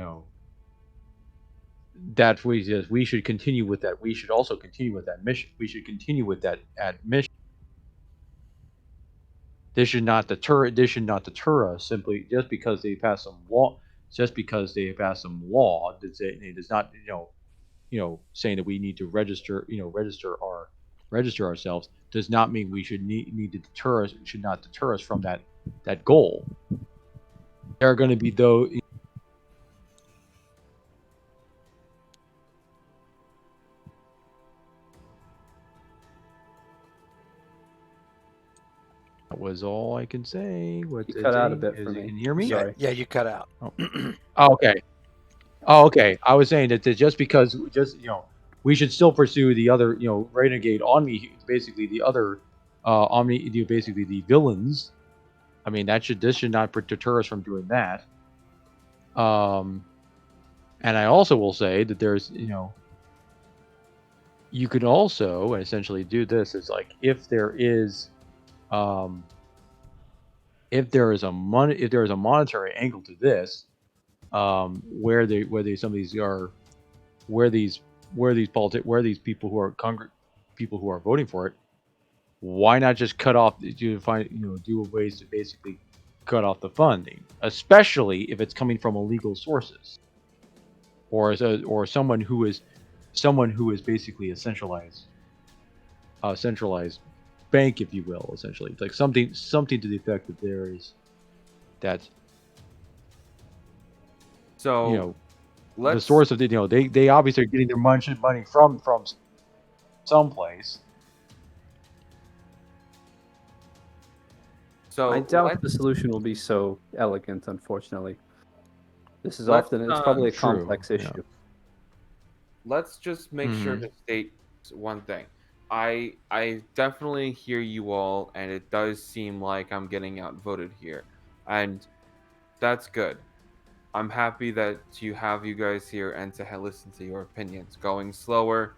that we should continue with that. We should also continue with that mission. We should continue with that mission. This should not deter us simply just because they pass some law. Just because they pass some law, it does not, saying that we need to register ourselves does not mean we should need to deter us. It should not deter us from that goal. There are going to be those. That was all I can say. You cut out a bit for me. Can you hear me? Sorry. Yeah, you cut out. Okay. I was saying that just because we should still pursue the other, renegade Omni, basically the other Omni, basically the villains. I mean, this should not deter us from doing that. And I also will say that there's, you can also essentially do this. It's like if there is a monetary angle to this, where these people who are voting for it, why not just cut off? Do ways to basically cut off the funding, especially if it's coming from illegal sources, or someone who is basically a centralized bank, if you will, essentially. It's like something to the effect that there is that So the source of they obviously are getting their money from someplace. So I doubt the solution will be so elegant, unfortunately. This is it's probably a complex issue. Let's just make sure to state one thing. I definitely hear you all, and it does seem like I'm getting outvoted here, and that's good. I'm happy that you have you guys here and to listen to your opinions. Going slower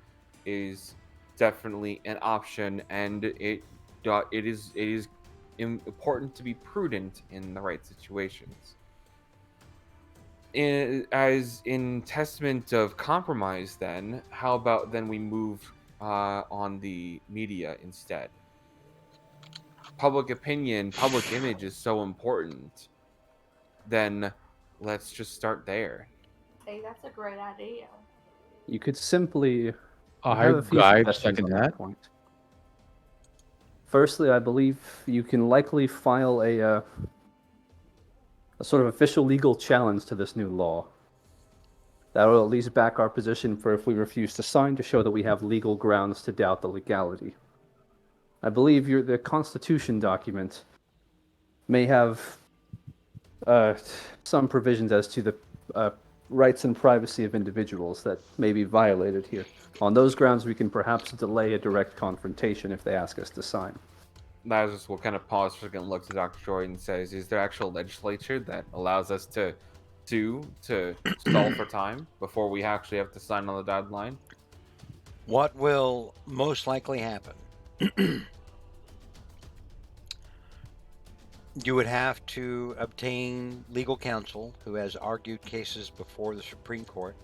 is definitely an option, and it is important to be prudent in the right situations. As in testament of compromise, then how about then we move on the media instead? Public opinion, public image is so important. Then let's just start there. Hey, that's a great idea. You could simply. I I have a few suggestions second on that. point. Firstly, I believe you can likely file a sort of official legal challenge to this new law. That will at least back our position for if we refuse to sign, to show that we have legal grounds to doubt the legality. I believe the Constitution document may have some provisions as to the rights and privacy of individuals that may be violated here. On those grounds, we can perhaps delay a direct confrontation if they ask us to sign. Lazarus will kind of pause for a second, look to Dr. Joy, and says, "Is there actual legislature that allows us to stall for time before we actually have to sign on the dotted line?" What will most likely happen? You would have to obtain legal counsel who has argued cases before the Supreme Court.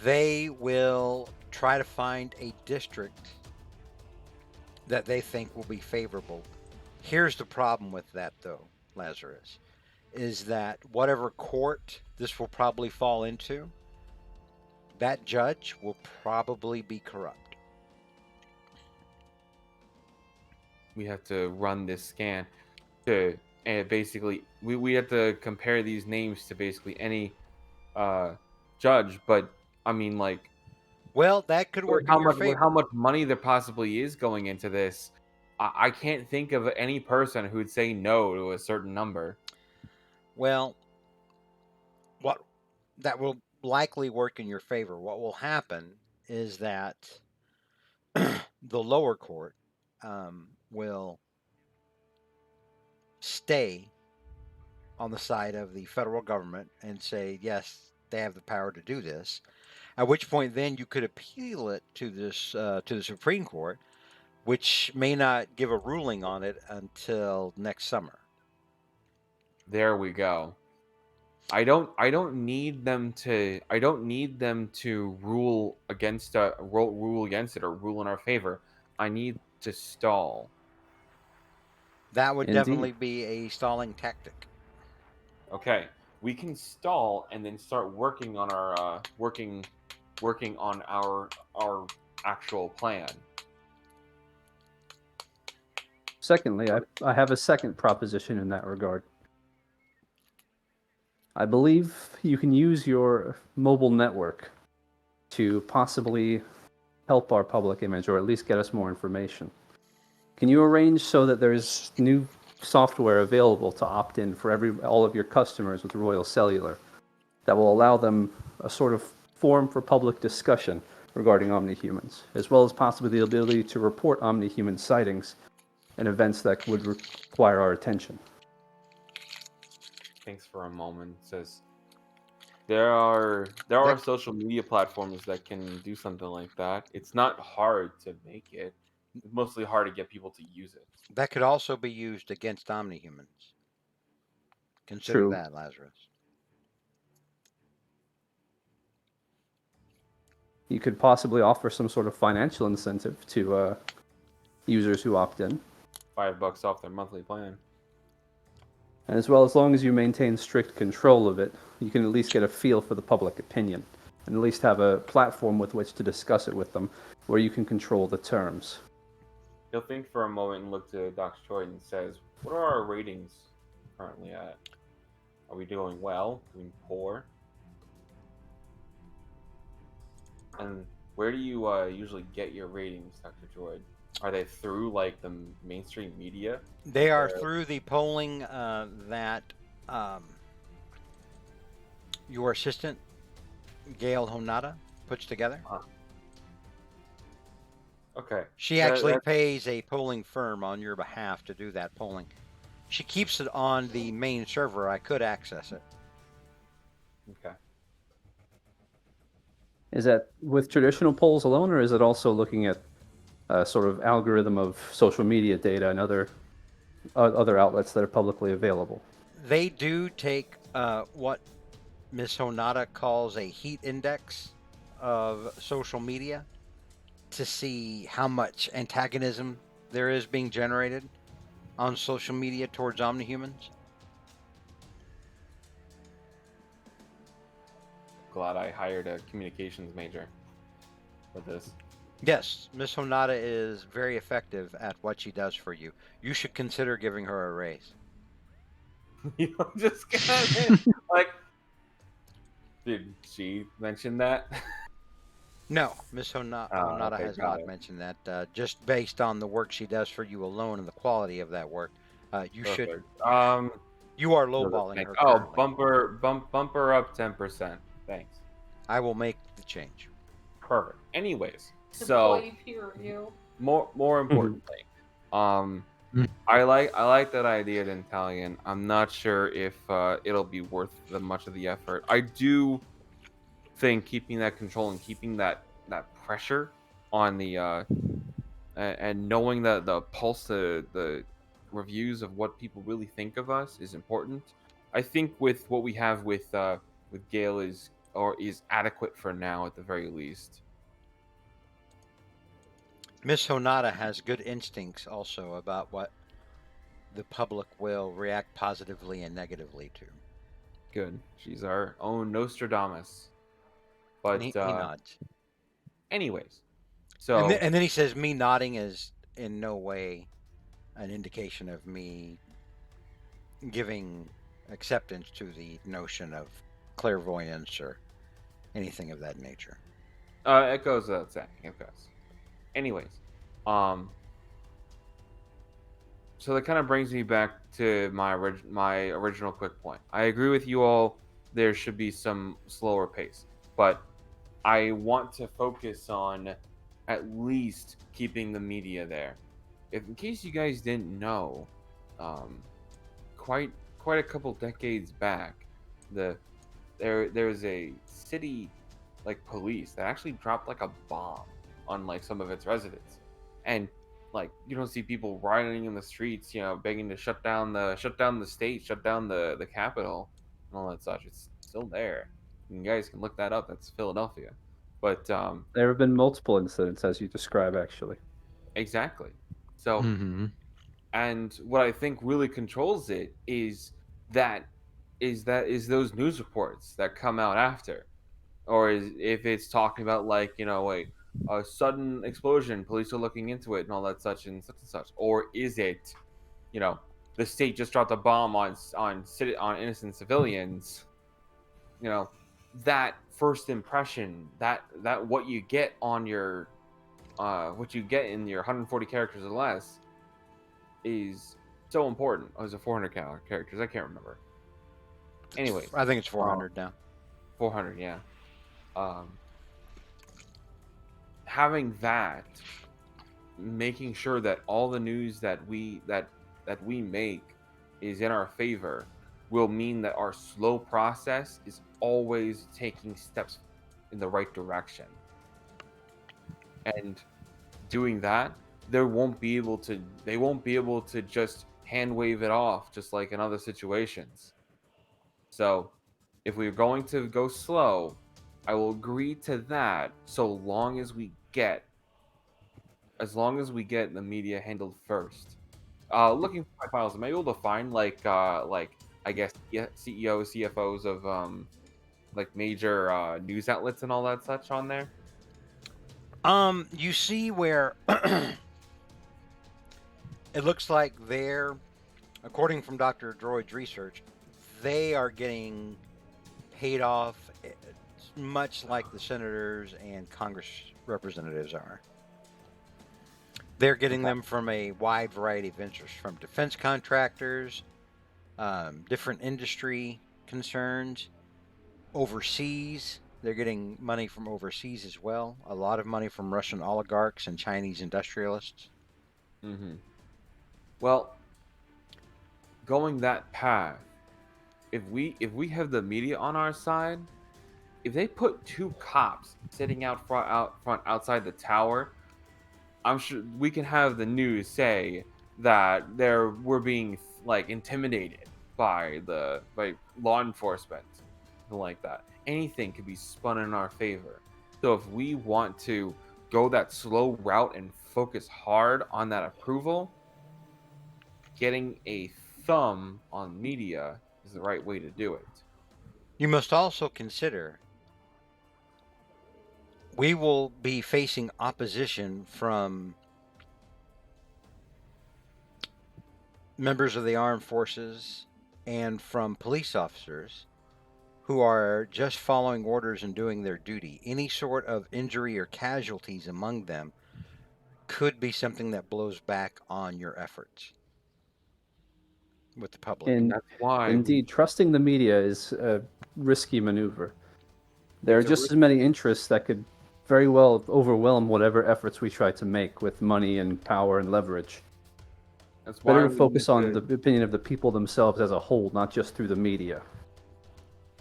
They will try to find a district that they think will be favorable. Here's the problem with that, though, Lazarus, is that whatever court this will probably fall into, that judge will probably be corrupt. We have to run this scan to, and basically we have to compare these names to basically any judge. But I mean, like, well, that could work in your favor. With how much money there possibly is going into this, I can't think of any person who would say no to a certain number. Well, what that will likely work in your favor. What will happen is that the lower court will stay on the side of the federal government and say, yes, they have the power to do this. At which point, then you could appeal it to the Supreme Court, which may not give a ruling on it until next summer. There we go. I don't need them to rule against it or rule in our favor. I need to stall. That would Indeed. definitely be a stalling tactic. Okay, we can stall and then start working on our working on our actual plan. Secondly, I have a second proposition in that regard. I believe you can use your mobile network to possibly help our public image, or at least get us more information. Can you arrange so that there's new software available to opt in for all of your customers with Royal Cellular that will allow them a sort of forum for public discussion regarding omnihumans, as well as possibly the ability to report omnihuman sightings and events that would require our attention? Thinks for a moment. Says there are social media platforms that can do something like that. It's not hard to make it. It's mostly hard to get people to use it. That could also be used against omnihumans. Consider True. that, Lazarus. You could possibly offer some sort of financial incentive to users who opt in. $5 off their monthly plan. And as long as you maintain strict control of it, you can at least get a feel for the public opinion, and at least have a platform with which to discuss it with them, where you can control the terms. He'll think for a moment and look to Dr. Troy and says, "What are our ratings currently at? Are we doing well? Doing poor? And where do you usually get your ratings, Dr. Droid? Are they through like the mainstream media? They are through the polling that your assistant, Gail Honada, puts together. Okay. She actually pays a polling firm on your behalf to do that polling. She keeps it on the main server. I could access it. Okay. Is that with traditional polls alone, or is it also looking at a sort of algorithm of social media data and other outlets that are publicly available? They do take what Ms. Honada calls a heat index of social media to see how much antagonism there is being generated on social media towards omnihumans. Glad I hired a communications major for this. Yes, Miss Honada is very effective at what she does for you. You should consider giving her a raise. You know, just kind of like, did she mention that? No, Miss Honada okay, has got not it. mentioned that. Just based on the work she does for you alone and the quality of that work, you Perfect. should. Um, You are lowballing her. oh, Currently. bumper up 10%. Thanks. I will make the change. Perfect. Anyways, so more importantly, I like that idea in Italian. I'm not sure if it'll be worth much of the effort. I do think keeping that control and keeping that pressure on the and knowing that the pulse, the reviews of what people really think of us is important. I think with what we have with Gale is adequate for now at the very least. Miss Honada has good instincts also about what the public will react positively and negatively to. Good. She's our own Nostradamus. But he nods. Anyways, so and then he says, "Me nodding is in no way an indication of me giving acceptance to the notion of clairvoyance or anything of that nature." It goes without saying. It goes. Anyways, so that kind of brings me back to my original quick point. I agree with you all. There should be some slower pace, but I want to focus on at least keeping the media there. In case you guys didn't know, quite a couple decades back, there's a city like police that actually dropped like a bomb on like some of its residents, and like you don't see people rioting in the streets, you know, begging to shut down the state, shut down the capital, and all that such. It's still there. You guys can look that up. That's Philadelphia. But there have been multiple incidents as you describe, actually. Exactly. So, and what I think really controls it is those news reports that come out after, or if it's talking about like a sudden explosion, police are looking into it and all that such and such, or is it, the state just dropped a bomb on innocent civilians, that first impression, that what you get on your what you get in your 140 characters or less is so important. Oh, is it 400 characters? I can't remember. Anyways, I think it's 400 now. 400, yeah. Having that, making sure that all the news that we make is in our favor, will mean that our slow process is always taking steps in the right direction. And doing that, they won't be able to just hand wave it off just like in other situations. So if we're going to go slow, I will agree to that so long as we get as long as we get the media handled first. Looking for my files, am I able to find like I guess CEOs, CFOs of like major news outlets and all that such on there? You see where it looks like they're, according from Dr. Droid's research, they are getting paid off much like the senators and Congress representatives are. They're getting them from a wide variety of interests, from defense contractors, different industry concerns, overseas. They're getting money from overseas as well. A lot of money from Russian oligarchs and Chinese industrialists. Mm-hmm. Well, going that path, if we have the media on our side, if they put 2 cops sitting out front outside the tower, I'm sure we can have the news say that we're being like intimidated by law enforcement, something like that. Anything could be spun in our favor. So if we want to go that slow route and focus hard on that approval, getting a thumb on media is the right way to do it. You must also consider we will be facing opposition from members of the armed forces and from police officers who are just following orders and doing their duty. Any sort of injury or casualties among them could be something that blows back on your efforts with the public. And that's why Indeed, trusting the media is a risky maneuver. There are just as many interests that could very well overwhelm whatever efforts we try to make with money and power and leverage. That's better to focus on the opinion of the people themselves as a whole, not just through the media.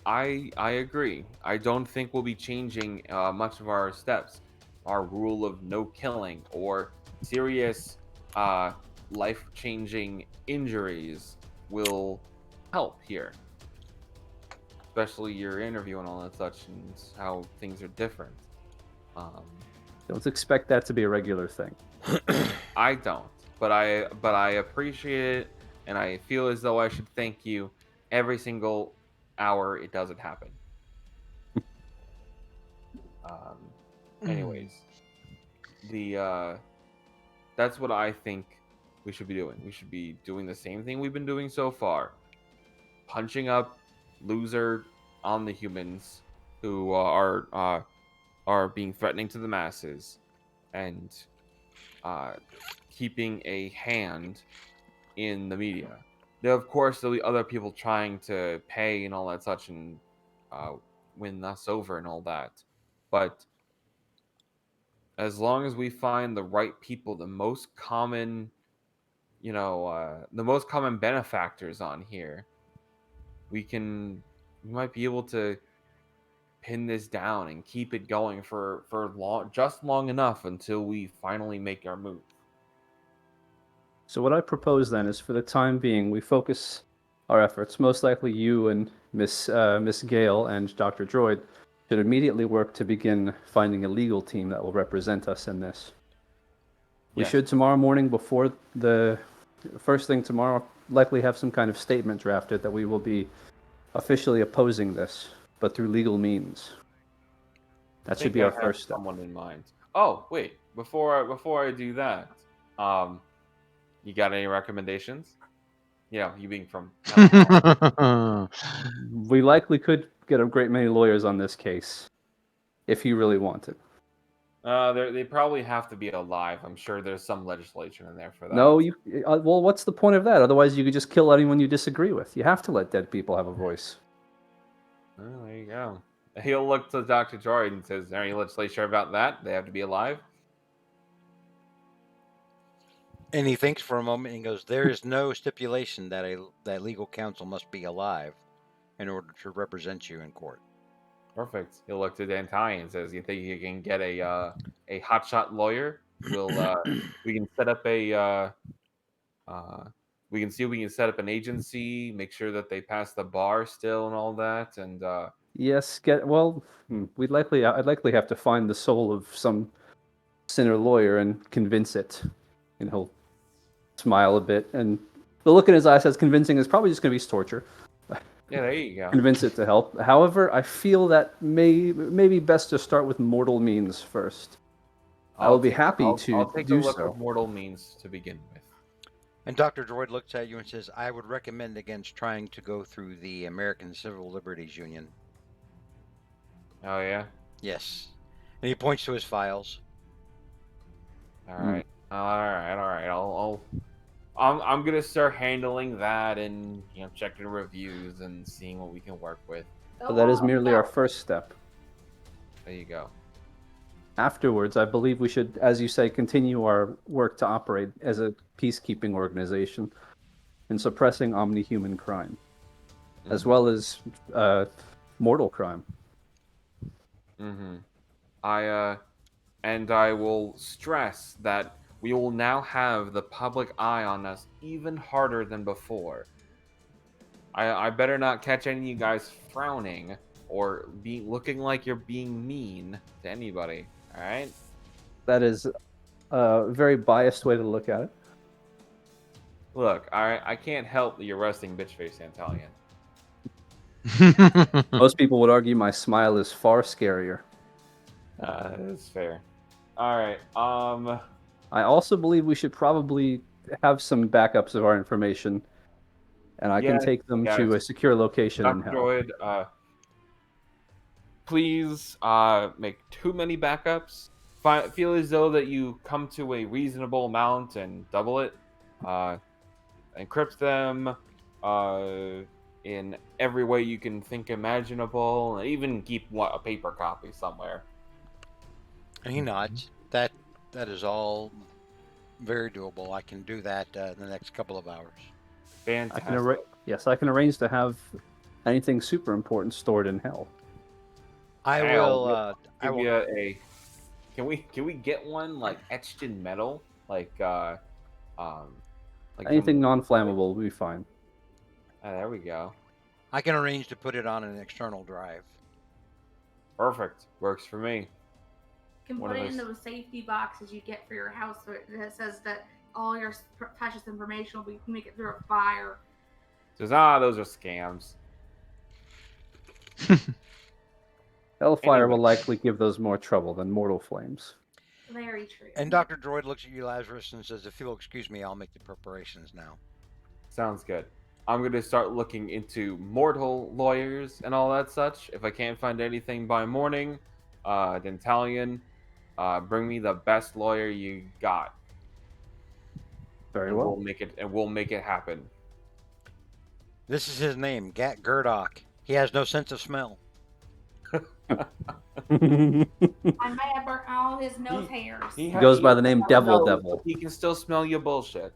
I agree. I don't think we'll be changing much of our steps. Our rule of no killing or serious life-changing injuries will help here. Especially your interview and all that such, and how things are different. Don't expect that to be a regular thing. I don't, but I appreciate it, and I feel as though I should thank you every single hour it doesn't happen. Anyways, that's what I think we should be doing. We should be doing the same thing we've been doing so far, punching up loser on the humans who are being threatening to the masses, and keeping a hand in the media. Now, of course, there'll be other people trying to pay and all that such, and win us over and all that. But as long as we find the right people, the most common, the most common benefactors on here, we might be able to pin this down and keep it going for long enough until we finally make our move. So what I propose then is, for the time being, we focus our efforts. Most likely, you and Miss Gale and Dr. Droid should immediately work to begin finding a legal team that will represent us in this. We should, tomorrow morning, before the first thing tomorrow, likely have some kind of statement drafted that we will be officially opposing this, but through legal means. That should be our first step. Someone in mind. Oh, wait! Before I do that, you got any recommendations? Yeah, you being from. We likely could get a great many lawyers on this case, if you really wanted. They probably have to be alive. I'm sure there's some legislation in there for that. No, well, what's the point of that? Otherwise, you could just kill anyone you disagree with. You have to let dead people have a voice. Oh, there you go. He'll look to Dr. Droid and says, "Is there any legislation about that? They have to be alive?" And he thinks for a moment and goes, "There is no stipulation that legal counsel must be alive in order to represent you in court." Perfect. He'll look to Dantai and says, "You think you can get a hotshot lawyer? We'll we can set up we can see if we can set up an agency, make sure that they pass the bar still and all that, and Yes, I'd likely have to find the soul of some sinner lawyer and convince it. And he'll smile a bit, and the look in his eye says convincing is probably just going to be torture. Yeah, there you go. Convince it to help. However, I feel that may be best to start with mortal means first. I will be happy to I'll take do a look so. at mortal means to begin with. And Dr. Droid looks at you and says, I would recommend against trying to go through the American Civil Liberties Union. Oh yeah. Yes. And he points to his files. All right. I'm gonna start handling that and checking reviews and seeing what we can work with. But that is merely our first step. There you go. Afterwards, I believe we should, as you say, continue our work to operate as a peacekeeping organization in suppressing omni-human crime, as well as mortal crime. Mm-hmm. I will stress that we will now have the public eye on us even harder than before. I better not catch any of you guys frowning or looking like you're being mean to anybody. All right? That is a very biased way to look at it. Look, I can't help that you're resting bitch face Italian. Most people would argue my smile is far scarier. That's fair. All right. I also believe we should probably have some backups of our information, and I can take them to a secure location in hell. Droid, please make too many backups. Feel as though that you come to a reasonable amount and double it. Encrypt them in every way you can think imaginable, and even keep a paper copy somewhere. And he nods. That is all very doable. I can do that in the next couple of hours. Fantastic. Yes, I can arrange to have anything super important stored in hell. I will. Can we get one like etched in metal, like anything non-flammable will be fine. There we go. I can arrange to put it on an external drive. Perfect. Works for me. You can put it in those safety boxes you get for your house that says that all your precious information will make it through a fire. Says, those are scams. Hellfire will likely give those more trouble than mortal flames. Very true. And Dr. Droid looks at you, Lazarus, and says, if you'll excuse me, I'll make the preparations now. Sounds good. I'm going to start looking into mortal lawyers and all that such. If I can't find anything by morning, Dentalian, bring me the best lawyer you got. Very well. We'll make it happen. This is his name, Gat Gurdock. He has no sense of smell. I might have burnt all his nose hairs. He goes by the name Devil. He can still smell your bullshit.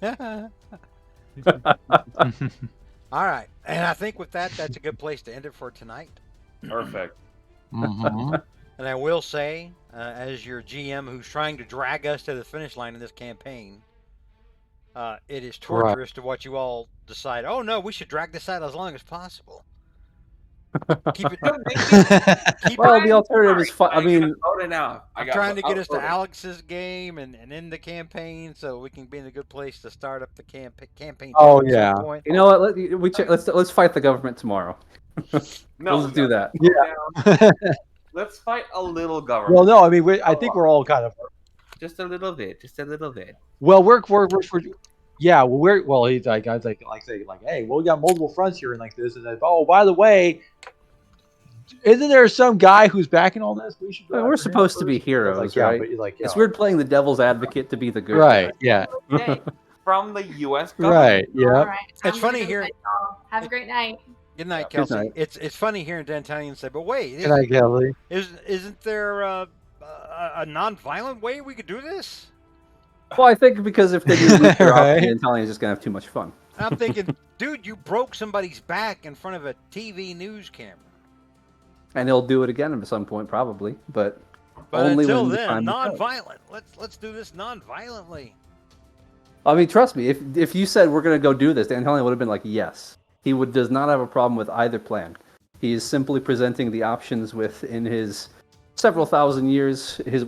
All right. And I think with that, that's a good place to end it for tonight. Perfect. Mm-hmm. And I will say, as your GM who's trying to drag us to the finish line in this campaign, it is torturous to watch you all decide, oh no, we should drag this out as long as possible. Keep it. The alternative is fun. I mean, I'm trying to get us to Alex's game and end the campaign so we can be in a good place to start up the campaign. Oh yeah. You know what? Let's fight the government tomorrow. Let's do that. Yeah. Let's fight a little government. Well, no, I mean, I think we're all kind of just a little bit. Well, we're yeah. Well, he's like, I was like, hey, well, we got multiple fronts here and like this, and then, oh, by the way, isn't there some guy who's backing all this? We should. We're supposed to be heroes, right? But it's weird playing the devil's advocate to be the good guy. Guy. Yeah. From the U.S. government. Right. Yeah. All right. It's funny here. Have a great night. Good night, Kelsey. Good night. It's funny hearing Dantalian say, but wait, good night, Kelly. Isn't there a non-violent way we could do this? Well, I think because if they do nuclear option, Dantalian's just gonna have too much fun. I'm thinking, dude, you broke somebody's back in front of a TV news camera. And he'll do it again at some point, probably, but only until when then, non-violent. Let's do this non-violently. I mean, trust me. If you said we're gonna go do this, Dantalian would have been like, yes. He does not have a problem with either plan. He is simply presenting the options within his several thousand years, his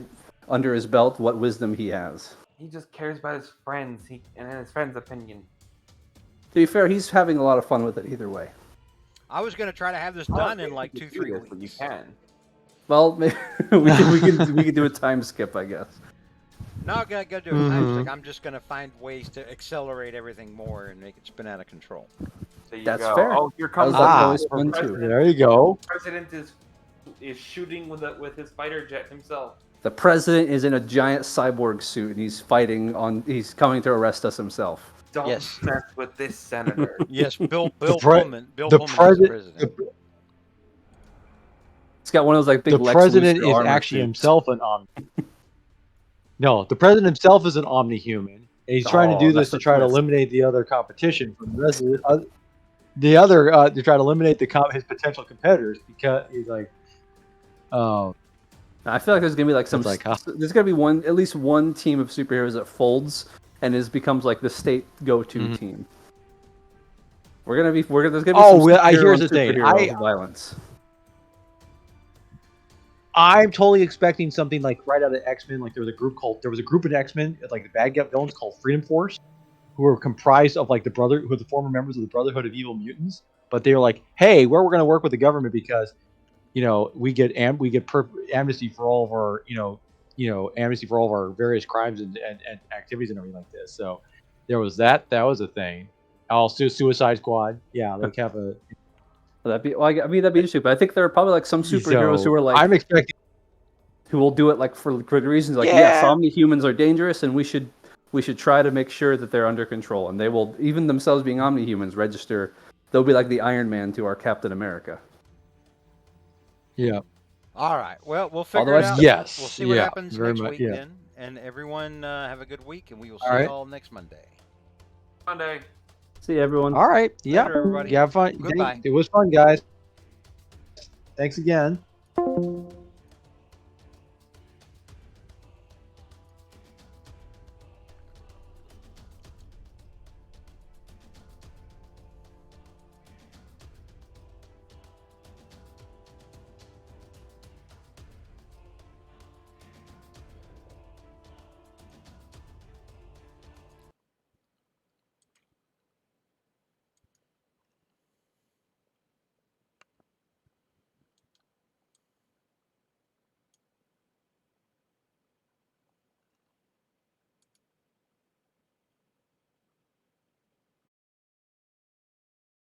under his belt what wisdom he has. He just cares about his friends. And his friends' opinion. To be fair, he's having a lot of fun with it either way. I was going to try to have this done in like 2-3 weeks. But you can. Well, maybe we can do a time skip, I guess. No, I gotta do a time skip. I'm just going to find ways to accelerate everything more and make it spin out of control. There you That's go. fair. Oh, here comes always fun too. There you go. The president is shooting with his fighter jet himself. The president is in a giant cyborg suit and he's he's coming to arrest us himself. Don't Yes. mess with this senator. Yes, Bill pre- Pullman. Bill the Pullman is the president- president. He's got one of those like big The Lex president Luthor is armor actually suits. himself an Omni. No, the president himself is an Omni-human. And he's trying to do that's this to a try to twist. eliminate the other competition from the rest of the other to try to eliminate his potential competitors because he's like, oh, I feel like there's gonna be like some. It's like, huh? There's gonna be at least one team of superheroes that folds and becomes like the state go-to team. There's gonna be Oh, some well, superhero here's on the thing. superhero violence. I'm totally expecting something like right out of X-Men. Like there was a group in X-Men, like the bad guy villains called Freedom Force, who were comprised of like the former members of the Brotherhood of Evil Mutants. But they were like, hey, we're going to work with the government because, we get amnesty for all of our, amnesty for all of our various crimes and activities and everything like this. So there was that. That was a thing. Also, Suicide Squad. Yeah, like have a. That'd be interesting. But I think there are probably like some superheroes who are like I'm expecting who will do it like for good reasons. Like yes, Omni-humans are dangerous, and we should try to make sure that they're under control. And they will, even themselves being Omni-humans, register. They'll be like the Iron Man to our Captain America. Yeah. All right. Well, we'll figure Otherwise, it out. yes. We'll see what Yeah, happens very next much, week yeah. then. And everyone have a good week, and we will see All right. you all next Monday. Monday. See you, everyone. All right. Yeah. Later, everybody. You have fun. Goodbye. It was fun, guys. Thanks again.